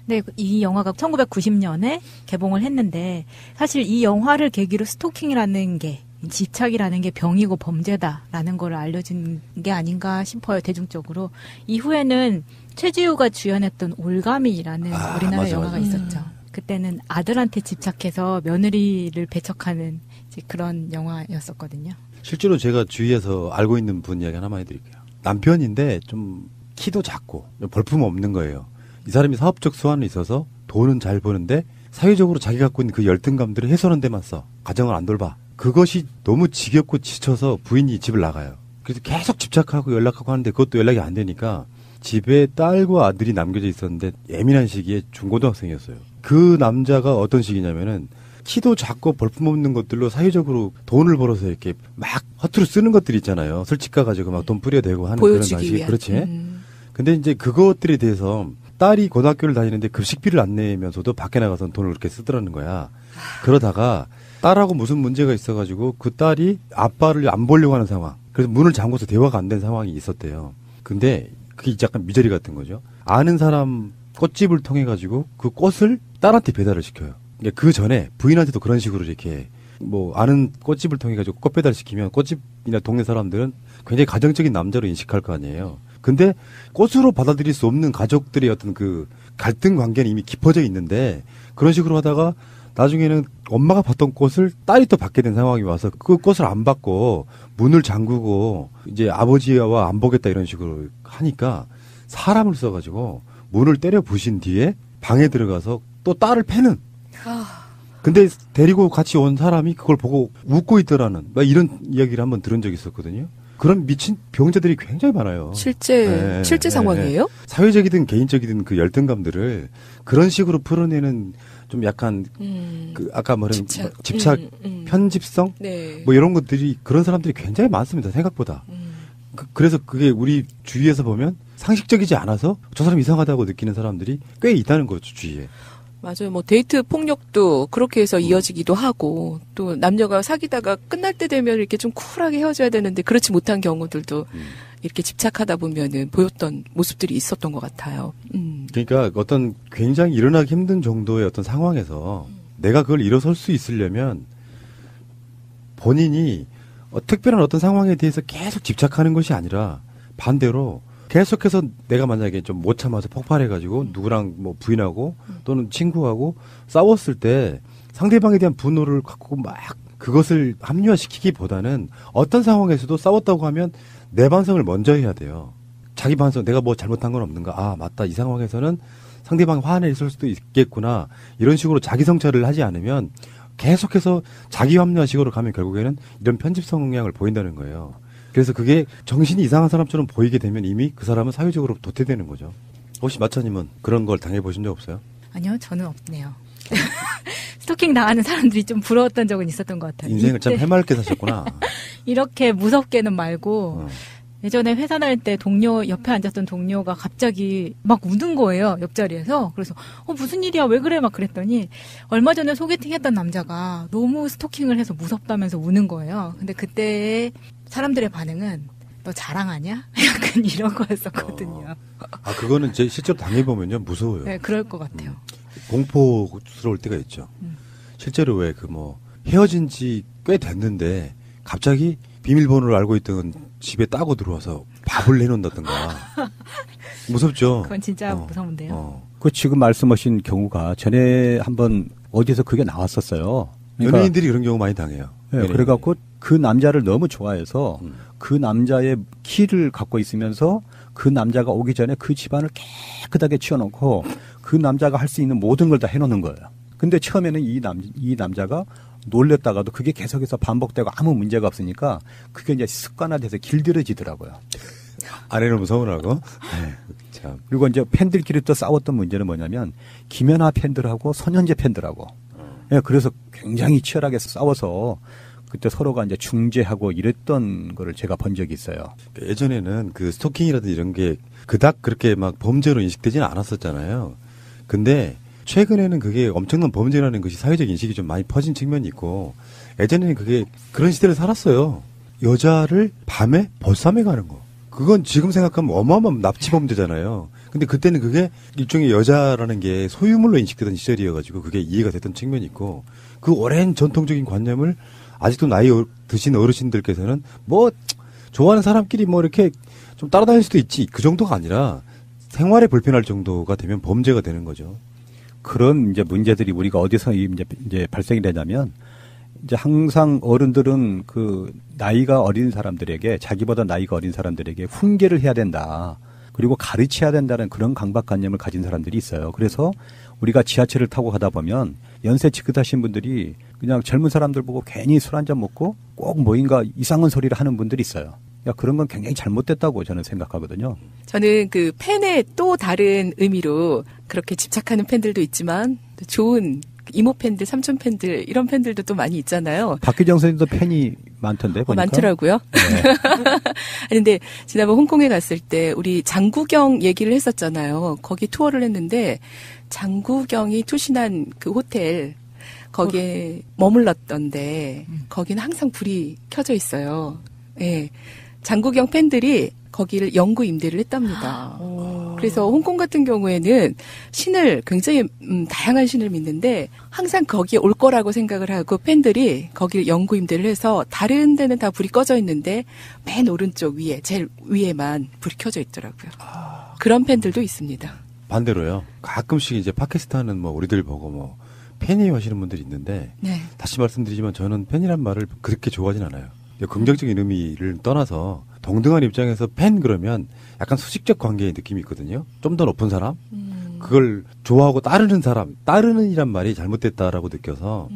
네, 이 영화가 1990년에 개봉을 했는데 사실 이 영화를 계기로 스토킹이라는 게 집착이라는 게 병이고 범죄다라는 걸 알려준 게 아닌가 싶어요, 대중적으로. 이후에는 최지우가 주연했던 올가미라는 우리나라 맞아, 영화가 맞아. 있었죠. 그때는 아들한테 집착해서 며느리를 배척하는 이제 그런 영화였었거든요. 실제로 제가 주위에서 알고 있는 분 이야기 하나만 해드릴게요. 남편인데 좀 키도 작고 볼품 없는 거예요. 이 사람이 사업적 수완은 있어서 돈은 잘 버는데 사회적으로 자기가 갖고 있는 그 열등감들을 해소하는 데만 써. 가정을 안 돌봐. 그것이 너무 지겹고 지쳐서 부인이 집을 나가요. 그래서 계속 집착하고 연락하고 하는데 그것도 연락이 안 되니까 집에 딸과 아들이 남겨져 있었는데 예민한 시기에 중고등학생이었어요. 그 남자가 어떤 식이냐면은 키도 작고 볼품없는 것들로 사회적으로 돈을 벌어서 이렇게 막 허투루 쓰는 것들이 있잖아요. 술집 가가지고 막 돈 뿌려대고 하는 그런 방식. 그렇지. 근데 이제 그것들에 대해서 딸이 고등학교를 다니는데 급식비를 안 내면서도 밖에 나가서 돈을 그렇게 쓰더라는 거야. 그러다가 딸하고 무슨 문제가 있어가지고 그 딸이 아빠를 안 보려고 하는 상황. 그래서 문을 잠궈서 대화가 안 된 상황이 있었대요. 근데 그게 약간 미저리 같은 거죠. 아는 사람 꽃집을 통해 가지고 그 꽃을 딸한테 배달을 시켜요. 그러니까 그 전에 부인한테도 그런 식으로 이렇게 뭐 아는 꽃집을 통해 가지고 꽃 배달 시키면 꽃집이나 동네 사람들은 굉장히 가정적인 남자로 인식할 거 아니에요. 근데 꽃으로 받아들일 수 없는 가족들의 어떤 그 갈등 관계는 이미 깊어져 있는데 그런 식으로 하다가 나중에는 엄마가 받던 꽃을 딸이 또 받게 된 상황이 와서 그 꽃을 안 받고 문을 잠그고 이제 아버지와 안 보겠다 이런 식으로 하니까 사람을 써가지고 문을 때려 부신 뒤에 방에 들어가서 또 딸을 패는. 근데 데리고 같이 온 사람이 그걸 보고 웃고 있더라는 막 이런 이야기를 한번 들은 적이 있었거든요. 그런 미친 병자들이 굉장히 많아요. 실제 상황이에요? 사회적이든 개인적이든 그 열등감들을 그런 식으로 풀어내는 좀 약간 그 아까 말한 집착 편집성 네. 뭐 이런 것들이 그런 사람들이 굉장히 많습니다. 생각보다. 그래서 그게 우리 주위에서 보면 상식적이지 않아서 저 사람 이상하다고 느끼는 사람들이 꽤 있다는 거죠, 주위에. 맞아요. 뭐 데이트 폭력도 그렇게 해서 이어지기도 하고 또 남녀가 사귀다가 끝날 때 되면 이렇게 좀 쿨하게 헤어져야 되는데 그렇지 못한 경우들도 이렇게 집착하다 보면은 보였던 모습들이 있었던 것 같아요. 그러니까 어떤 굉장히 일어나기 힘든 정도의 어떤 상황에서 내가 그걸 일어설 수 있으려면 본인이 특별한 어떤 상황에 대해서 계속 집착하는 것이 아니라 반대로 계속해서 내가 만약에 좀 못 참아서 폭발해가지고 누구랑 뭐 부인하고 또는 친구하고 싸웠을 때 상대방에 대한 분노를 갖고 막 그것을 합리화시키기보다는 어떤 상황에서도 싸웠다고 하면 내 반성을 먼저 해야 돼요. 자기 반성, 내가 뭐 잘못한 건 없는가? 아, 맞다. 이 상황에서는 상대방이 화내 있을 수도 있겠구나. 이런 식으로 자기 성찰을 하지 않으면 계속해서 자기 합리화식으로 가면 결국에는 이런 편집성 성향을 보인다는 거예요. 그래서 그게 정신이 이상한 사람처럼 보이게 되면 이미 그 사람은 사회적으로 도태되는 거죠. 혹시 마차님은 그런 걸 당해보신 적 없어요? 아니요, 저는 없네요. 스토킹 당하는 사람들이 좀 부러웠던 적은 있었던 것 같아요. 인생을 참 해맑게 사셨구나. 이렇게 무섭게는 말고 예전에 회사 다닐 때 동료 옆에 앉았던 동료가 갑자기 막 우는 거예요. 옆자리에서. 그래서 무슨 일이야 왜 그래 막 그랬더니 얼마 전에 소개팅했던 남자가 너무 스토킹을 해서 무섭다면서 우는 거예요. 근데 그때 사람들의 반응은 너 자랑하냐? 약간 이런 거였었거든요. 아 그거는 제 실제로 당해보면요 무서워요. 네, 그럴 것 같아요. 공포스러울 때가 있죠. 실제로 왜 그 뭐 헤어진 지 꽤 됐는데 갑자기 비밀번호를 알고 있던 집에 따고 들어와서 밥을 내놓는다든가. 무섭죠. 그건 진짜 무서운데요. 그 지금 말씀하신 경우가 전에 한번 어디서 그게 나왔었어요. 그러니까 연예인들이 그런 경우 많이 당해요. 네, 그래갖고 그 남자를 너무 좋아해서 그 남자의 키를 갖고 있으면서 그 남자가 오기 전에 그 집안을 깨끗하게 치워놓고 그 남자가 할 수 있는 모든 걸 다 해놓는 거예요. 근데 처음에는 이 남자가 놀랬다가도 그게 계속해서 반복되고 아무 문제가 없으니까 그게 이제 습관화돼서 길들여지더라고요. 아내는 무서우라고? 네, 참. 그리고 이제 팬들끼리 또 싸웠던 문제는 뭐냐면 김연아 팬들하고 손현재 팬들하고. 네, 그래서 굉장히 치열하게 싸워서 그때 서로가 이제 중재하고 이랬던 거를 제가 본 적이 있어요. 예전에는 그 스토킹이라든지 이런 게 그닥 그렇게 막 범죄로 인식되지는 않았었잖아요. 근데 최근에는 그게 엄청난 범죄라는 것이 사회적 인식이 좀 많이 퍼진 측면이 있고 예전에는 그게 그런 시대를 살았어요. 여자를 밤에 벗삼에 가는 거. 그건 지금 생각하면 어마어마한 납치 범죄잖아요. 근데 그때는 그게 일종의 여자라는 게 소유물로 인식되던 시절이어가지고 그게 이해가 됐던 측면이 있고 그 오랜 전통적인 관념을 아직도 나이 드신 어르신들께서는 뭐 좋아하는 사람끼리 뭐 이렇게 좀 따라다닐 수도 있지 그 정도가 아니라 생활에 불편할 정도가 되면 범죄가 되는 거죠. 그런 이제 문제들이 우리가 어디서 이제 발생이 되냐면 이제 항상 어른들은 그 나이가 어린 사람들에게 자기보다 나이가 어린 사람들에게 훈계를 해야 된다. 그리고 가르쳐야 된다는 그런 강박관념을 가진 사람들이 있어요. 그래서 우리가 지하철을 타고 가다 보면 연세 지긋하신 분들이 그냥 젊은 사람들 보고 괜히 술 한잔 먹고 꼭 뭐인가 이상한 소리를 하는 분들이 있어요. 그런 건 굉장히 잘못됐다고 저는 생각하거든요. 저는 그 팬의 또 다른 의미로 그렇게 집착하는 팬들도 있지만 좋은 이모 팬들, 삼촌 팬들 이런 팬들도 또 많이 있잖아요. 박규정 선생님도 팬이 많던데 보니까. 많더라고요. 네. 근데 지난번 홍콩에 갔을 때 우리 장구경 얘기를 했었잖아요. 거기 투어를 했는데 장구경이 투신한 그 호텔 거기에 머물렀던데 거기는 항상 불이 켜져 있어요. 예. 네. 장구경 팬들이 거기를 영구 임대를 했답니다. 그래서 홍콩 같은 경우에는 신을 굉장히 다양한 신을 믿는데 항상 거기에 올 거라고 생각을 하고 팬들이 거기를 영구 임대를 해서 다른 데는 다 불이 꺼져 있는데 맨 오른쪽 위에 제일 위에만 불이 켜져 있더라고요. 그런 팬들도 있습니다. 반대로요. 가끔씩 이제 팟캐스트하는 뭐 우리들 보고 뭐 팬이에요 하시는 분들이 있는데 네. 다시 말씀드리지만 저는 팬이란 말을 그렇게 좋아하진 않아요. 긍정적인 의미를 떠나서 동등한 입장에서 팬 그러면 약간 수직적 관계의 느낌이 있거든요. 좀 더 높은 사람? 그걸 좋아하고 따르는 사람, 따르는이란 말이 잘못됐다라고 느껴서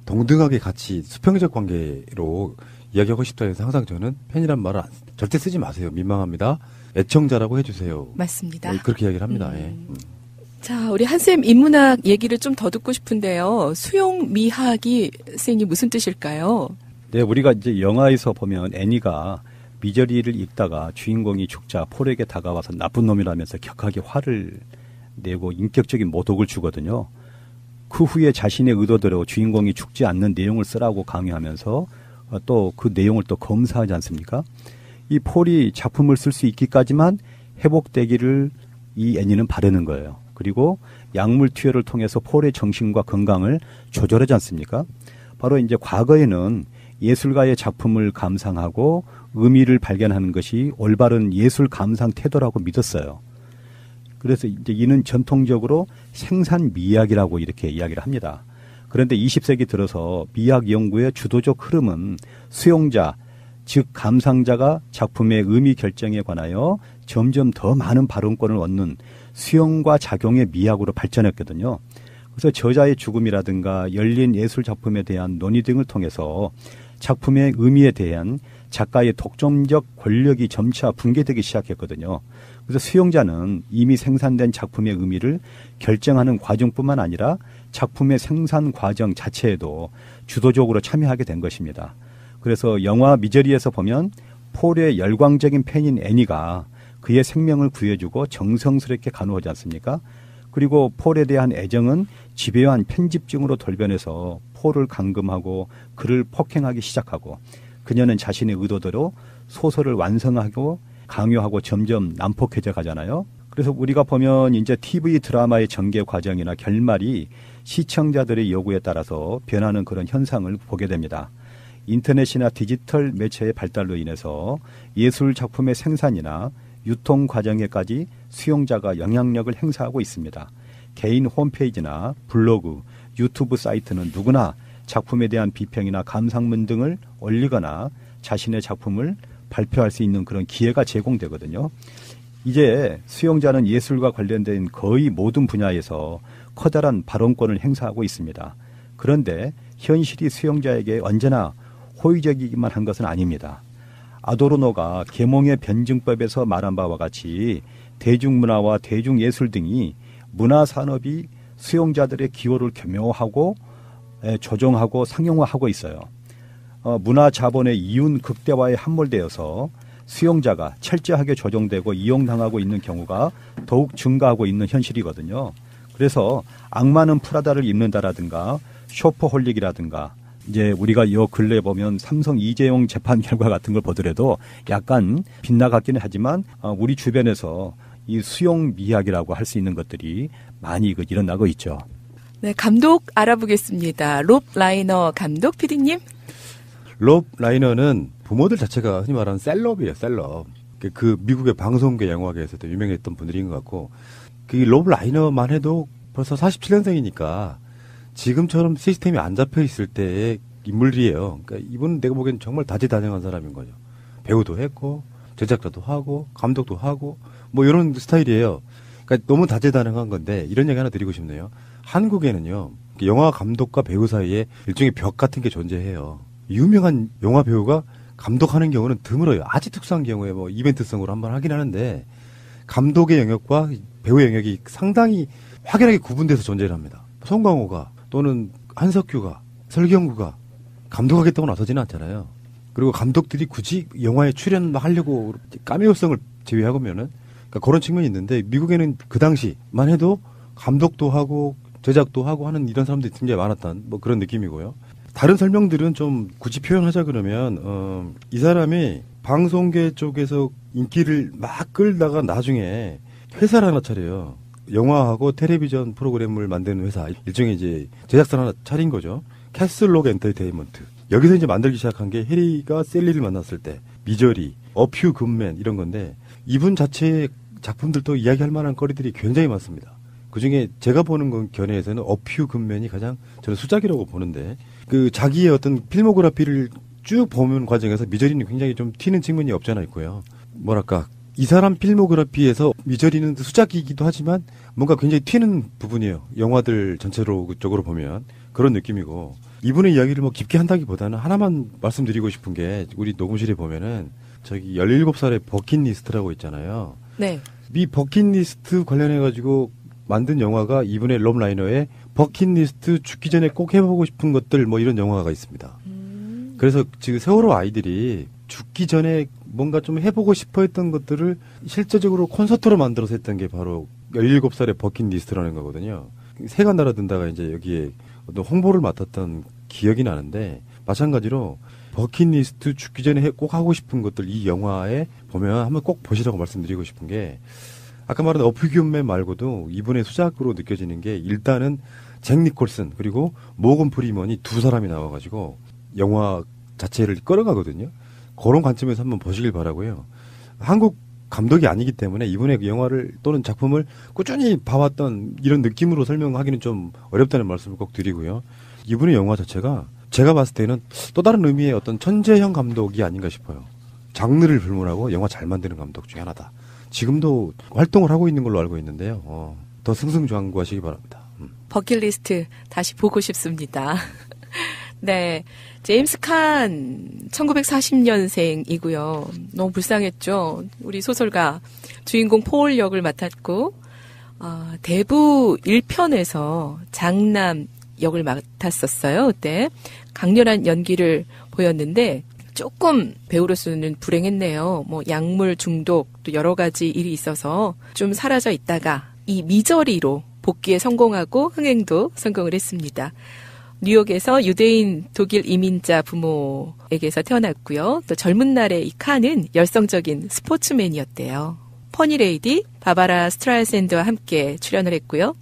동등하게 같이 수평적 관계로 이야기하고 싶다 해서 항상 저는 팬이란 말을 절대 쓰지 마세요. 민망합니다. 애청자라고 해주세요. 맞습니다. 그렇게 이야기를 합니다. 예. 자, 우리 한쌤 인문학 얘기를 좀 더 듣고 싶은데요. 수용미학이 선생님 무슨 뜻일까요? 네, 우리가 이제 영화에서 보면 애니가 미저리를 읽다가 주인공이 죽자 폴에게 다가와서 나쁜 놈이라면서 격하게 화를 내고 인격적인 모독을 주거든요. 그 후에 자신의 의도대로 주인공이 죽지 않는 내용을 쓰라고 강요하면서 또 그 내용을 또 검사하지 않습니까? 이 폴이 작품을 쓸 수 있기까지만 회복되기를 이 애니는 바라는 거예요. 그리고 약물 투여를 통해서 폴의 정신과 건강을 조절하지 않습니까? 바로 이제 과거에는 예술가의 작품을 감상하고 의미를 발견하는 것이 올바른 예술 감상 태도라고 믿었어요. 그래서 이제 이는 전통적으로 생산 미학이라고 이렇게 이야기를 합니다. 그런데 20세기 들어서 미학 연구의 주도적 흐름은 수용자, 즉 감상자가 작품의 의미 결정에 관하여 점점 더 많은 발언권을 얻는 수용과 작용의 미학으로 발전했거든요. 그래서 저자의 죽음이라든가 열린 예술 작품에 대한 논의 등을 통해서 작품의 의미에 대한 작가의 독점적 권력이 점차 붕괴되기 시작했거든요. 그래서 수용자는 이미 생산된 작품의 의미를 결정하는 과정뿐만 아니라 작품의 생산 과정 자체에도 주도적으로 참여하게 된 것입니다. 그래서 영화 미저리에서 보면 폴의 열광적인 팬인 애니가 그의 생명을 구해주고 정성스럽게 간호하지 않습니까? 그리고 폴에 대한 애정은 집요한 편집증으로 돌변해서 폴을 감금하고 그를 폭행하기 시작하고 그녀는 자신의 의도대로 소설을 완성하고 강요하고 점점 난폭해져 가잖아요. 그래서 우리가 보면 이제 TV 드라마의 전개 과정이나 결말이 시청자들의 요구에 따라서 변하는 그런 현상을 보게 됩니다. 인터넷이나 디지털 매체의 발달로 인해서 예술 작품의 생산이나 유통 과정에까지 수용자가 영향력을 행사하고 있습니다. 개인 홈페이지나 블로그, 유튜브 사이트는 누구나 작품에 대한 비평이나 감상문 등을 올리거나 자신의 작품을 발표할 수 있는 그런 기회가 제공되거든요. 이제 수용자는 예술과 관련된 거의 모든 분야에서 커다란 발언권을 행사하고 있습니다. 그런데 현실이 수용자에게 언제나 호의적이기만 한 것은 아닙니다. 아도르노가 계몽의 변증법에서 말한 바와 같이 대중문화와 대중예술 등이 문화산업이 수용자들의 기호를 겸용하고 조정하고 상용화하고 있어요. 문화자본의 이윤 극대화에 함몰되어서 수용자가 철저하게 조정되고 이용당하고 있는 경우가 더욱 증가하고 있는 현실이거든요. 그래서 악마는 프라다를 입는다라든가 쇼퍼홀릭이라든가 이제 우리가 요 근래 보면 삼성 이재용 재판 결과 같은 걸 보더라도 약간 빗나갔기는 하지만 우리 주변에서 이 수용 미학이라고 할 수 있는 것들이 많이 일어나고 있죠. 네, 감독 알아보겠습니다. 롭 라이너 감독 PD님. 롭 라이너는 부모들 자체가 흔히 말하는 셀럽이에요, 셀럽. 그 미국의 방송계 영화계에서도 유명했던 분들인 것 같고 그 롭 라이너만 해도 벌써 47년생이니까 지금처럼 시스템이 안 잡혀 있을 때의 인물이에요. 그러니까 이분은 내가 보기엔 정말 다재다능한 사람인 거죠. 배우도 했고 제작자도 하고 감독도 하고 뭐 이런 스타일이에요. 그러니까 너무 다재다능한 건데 이런 얘기 하나 드리고 싶네요. 한국에는요. 영화 감독과 배우 사이에 일종의 벽 같은 게 존재해요. 유명한 영화 배우가 감독하는 경우는 드물어요. 아주 특수한 경우에 뭐 이벤트성으로 한번 하긴 하는데 감독의 영역과 배우의 영역이 상당히 확연하게 구분돼서 존재를 합니다. 송강호가 또는 한석규가 설경구가 감독하겠다고 나서지는 않잖아요. 그리고 감독들이 굳이 영화에 출연하려고 카메오성을 제외하고면은 그러니까 그런 측면이 있는데 미국에는 그 당시만 해도 감독도 하고 제작도 하고 하는 이런 사람들이 굉장히 많았던 뭐 그런 느낌이고요. 다른 설명들은 좀 굳이 표현하자 그러면 이 사람이 방송계 쪽에서 인기를 막 끌다가 나중에 회사를 하나 차려요. 영화하고 텔레비전 프로그램을 만드는 회사, 일종의 이제 제작사 하나 차린 거죠. 캐슬록 엔터테인먼트. 여기서 이제 만들기 시작한 게 해리가 셀리를 만났을 때, 미저리, 어퓨 굿맨 이런 건데 이분 자체의 작품들도 이야기할 만한 거리들이 굉장히 많습니다. 그중에 제가 보는 건 견해에서는 어퓨 굿맨이 가장 저는 수작이라고 보는데 그 자기의 어떤 필모그래피를 쭉 보는 과정에서 미저리는 굉장히 좀 튀는 측면이 없지 않아 있고요. 뭐랄까 이 사람 필모그래피에서 미저리는 수작이기도 하지만 뭔가 굉장히 튀는 부분이에요. 영화들 전체로 쪽으로 보면 그런 느낌이고 이분의 이야기를 뭐 깊게 한다기보다는 하나만 말씀드리고 싶은 게 우리 녹음실에 보면은 저기 17살의 버킷리스트라고 있잖아요. 네. 이 버킷리스트 관련해가지고 만든 영화가 이분의 럼라이너에 버킷리스트 죽기 전에 꼭 해보고 싶은 것들 뭐 이런 영화가 있습니다. 그래서 지금 세월호 아이들이 죽기 전에 뭔가 좀 해보고 싶어 했던 것들을 실제적으로 콘서트로 만들어서 했던 게 바로 17살의 버킷리스트라는 거거든요. 새가 날아든다가 이제 여기에 어떤 홍보를 맡았던 기억이 나는데 마찬가지로 버킷리스트 죽기 전에 꼭 하고 싶은 것들 이 영화에 보면 한번 꼭 보시라고 말씀드리고 싶은 게 아까 말한 어퓨기움맨 말고도 이분의 수작으로 느껴지는 게 일단은 잭 니콜슨 그리고 모건 프리먼이 두 사람이 나와가지고 영화 자체를 끌어가거든요. 그런 관점에서 한번 보시길 바라고요. 한국 감독이 아니기 때문에 이분의 영화를 또는 작품을 꾸준히 봐왔던 이런 느낌으로 설명하기는 좀 어렵다는 말씀을 꼭 드리고요. 이분의 영화 자체가 제가 봤을 때는 또 다른 의미의 어떤 천재형 감독이 아닌가 싶어요. 장르를 불문하고 영화 잘 만드는 감독 중에 하나다. 지금도 활동을 하고 있는 걸로 알고 있는데요. 더 승승장구하시기 바랍니다. 버킷리스트 다시 보고 싶습니다. 네. 제임스 칸 1940년생이고요. 너무 불쌍했죠. 우리 소설가 주인공 폴 역을 맡았고 대부 1편에서 장남 역을 맡았었어요. 그때 강렬한 연기를 보였는데 조금 배우로서는 불행했네요. 뭐 약물 중독 또 여러 가지 일이 있어서 좀 사라져 있다가 이 미저리로 복귀에 성공하고 흥행도 성공을 했습니다. 뉴욕에서 유대인 독일 이민자 부모에게서 태어났고요. 또 젊은 날의 이 칸은 열성적인 스포츠맨이었대요. 퍼니레이디, 바바라 스트라이샌드와 함께 출연을 했고요.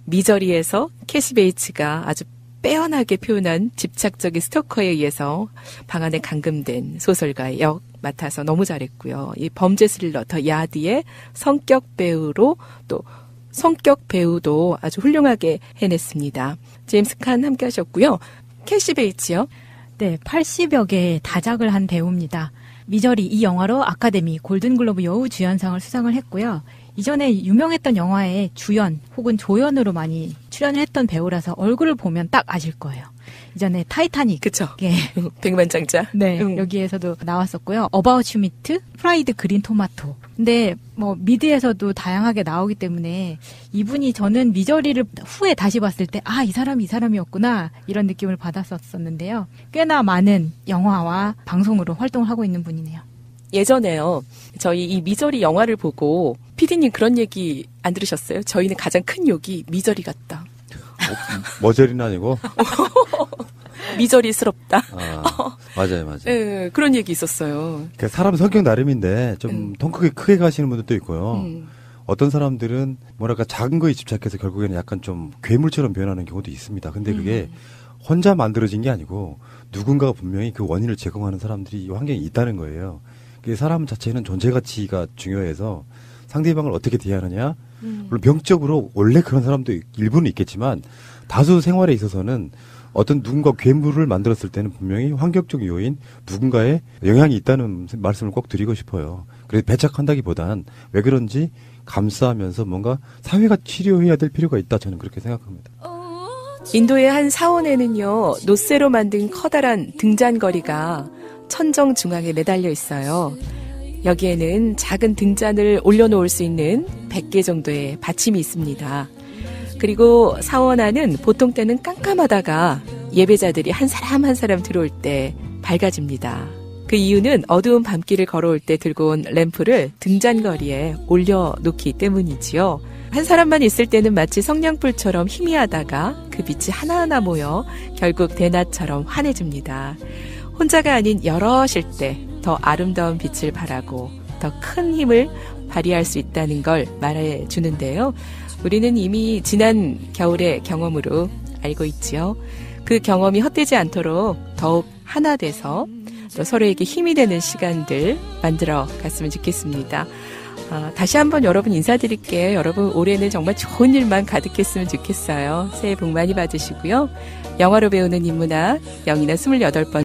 미저리에서 캐시 베이츠가 아주 빼어나게 표현한 집착적인 스토커에 의해서 방 안에 감금된 소설가의 역 맡아서 너무 잘했고요. 이 범죄 스릴러 더 야드의 성격 배우로 또 성격 배우도 아주 훌륭하게 해냈습니다. 제임스 칸 함께 하셨고요. 캐시 베이츠요? 네, 80여 개의 다작을 한 배우입니다. 미저리 이 영화로 아카데미 골든글로브 여우 주연상을 수상을 했고요. 이전에 유명했던 영화에 주연 혹은 조연으로 많이 출연을 했던 배우라서 얼굴을 보면 딱 아실 거예요. 이전에 타이타닉. 그쵸. 예. 백만장자. 네. 여기에서도 나왔었고요. 어바웃 슈미트, 프라이드 그린 토마토. 근데 뭐 미드에서도 다양하게 나오기 때문에 이분이 저는 미저리를 후에 다시 봤을 때 이 사람이 이 사람이었구나 이런 느낌을 받았었는데요. 꽤나 많은 영화와 방송으로 활동을 하고 있는 분이네요. 예전에요. 저희 이 미저리 영화를 보고 PD님 그런 얘기 안 들으셨어요? 저희는 가장 큰 욕이 미저리 같다. 머저리는 아니고? 미저리스럽다. 맞아요. 네, 그런 얘기 있었어요. 그러니까 사람 성격 나름인데 좀 통 크게 가시는 분들도 있고요. 어떤 사람들은 뭐랄까 작은 거에 집착해서 결국에는 약간 좀 괴물처럼 변하는 경우도 있습니다. 근데 그게 혼자 만들어진 게 아니고 누군가가 분명히 그 원인을 제공하는 사람들이 이 환경에 있다는 거예요. 사람 자체는 존재 가치가 중요해서 상대방을 어떻게 대하느냐, 물론 병적으로 원래 그런 사람도 일부는 있겠지만 다수 생활에 있어서는 어떤 누군가 괴물을 만들었을 때는 분명히 환경적 요인, 누군가의 영향이 있다는 말씀을 꼭 드리고 싶어요. 그래서 배척한다기보단 왜 그런지 감싸면서 뭔가 사회가 치료해야 될 필요가 있다, 저는 그렇게 생각합니다. 인도의 한 사원에는요, 노쇠로 만든 커다란 등잔거리가 천정 중앙에 매달려 있어요. 여기에는 작은 등잔을 올려놓을 수 있는 100개 정도의 받침이 있습니다. 그리고 사원 안은 보통 때는 깜깜하다가 예배자들이 한 사람 한 사람 들어올 때 밝아집니다. 그 이유는 어두운 밤길을 걸어올 때 들고 온 램프를 등잔거리에 올려놓기 때문이지요. 한 사람만 있을 때는 마치 성냥불처럼 희미하다가 그 빛이 하나하나 모여 결국 대낮처럼 환해집니다. 혼자가 아닌 여럿일 때 더 아름다운 빛을 발하고 더 큰 힘을 발휘할 수 있다는 걸 말해주는데요. 우리는 이미 지난 겨울의 경험으로 알고 있지요. 그 경험이 헛되지 않도록 더욱 하나 돼서 또 서로에게 힘이 되는 시간들 만들어 갔으면 좋겠습니다. 다시 한번 여러분 인사드릴게요. 여러분 올해는 정말 좋은 일만 가득했으면 좋겠어요. 새해 복 많이 받으시고요. 영화로 배우는 인문학 영인아 28번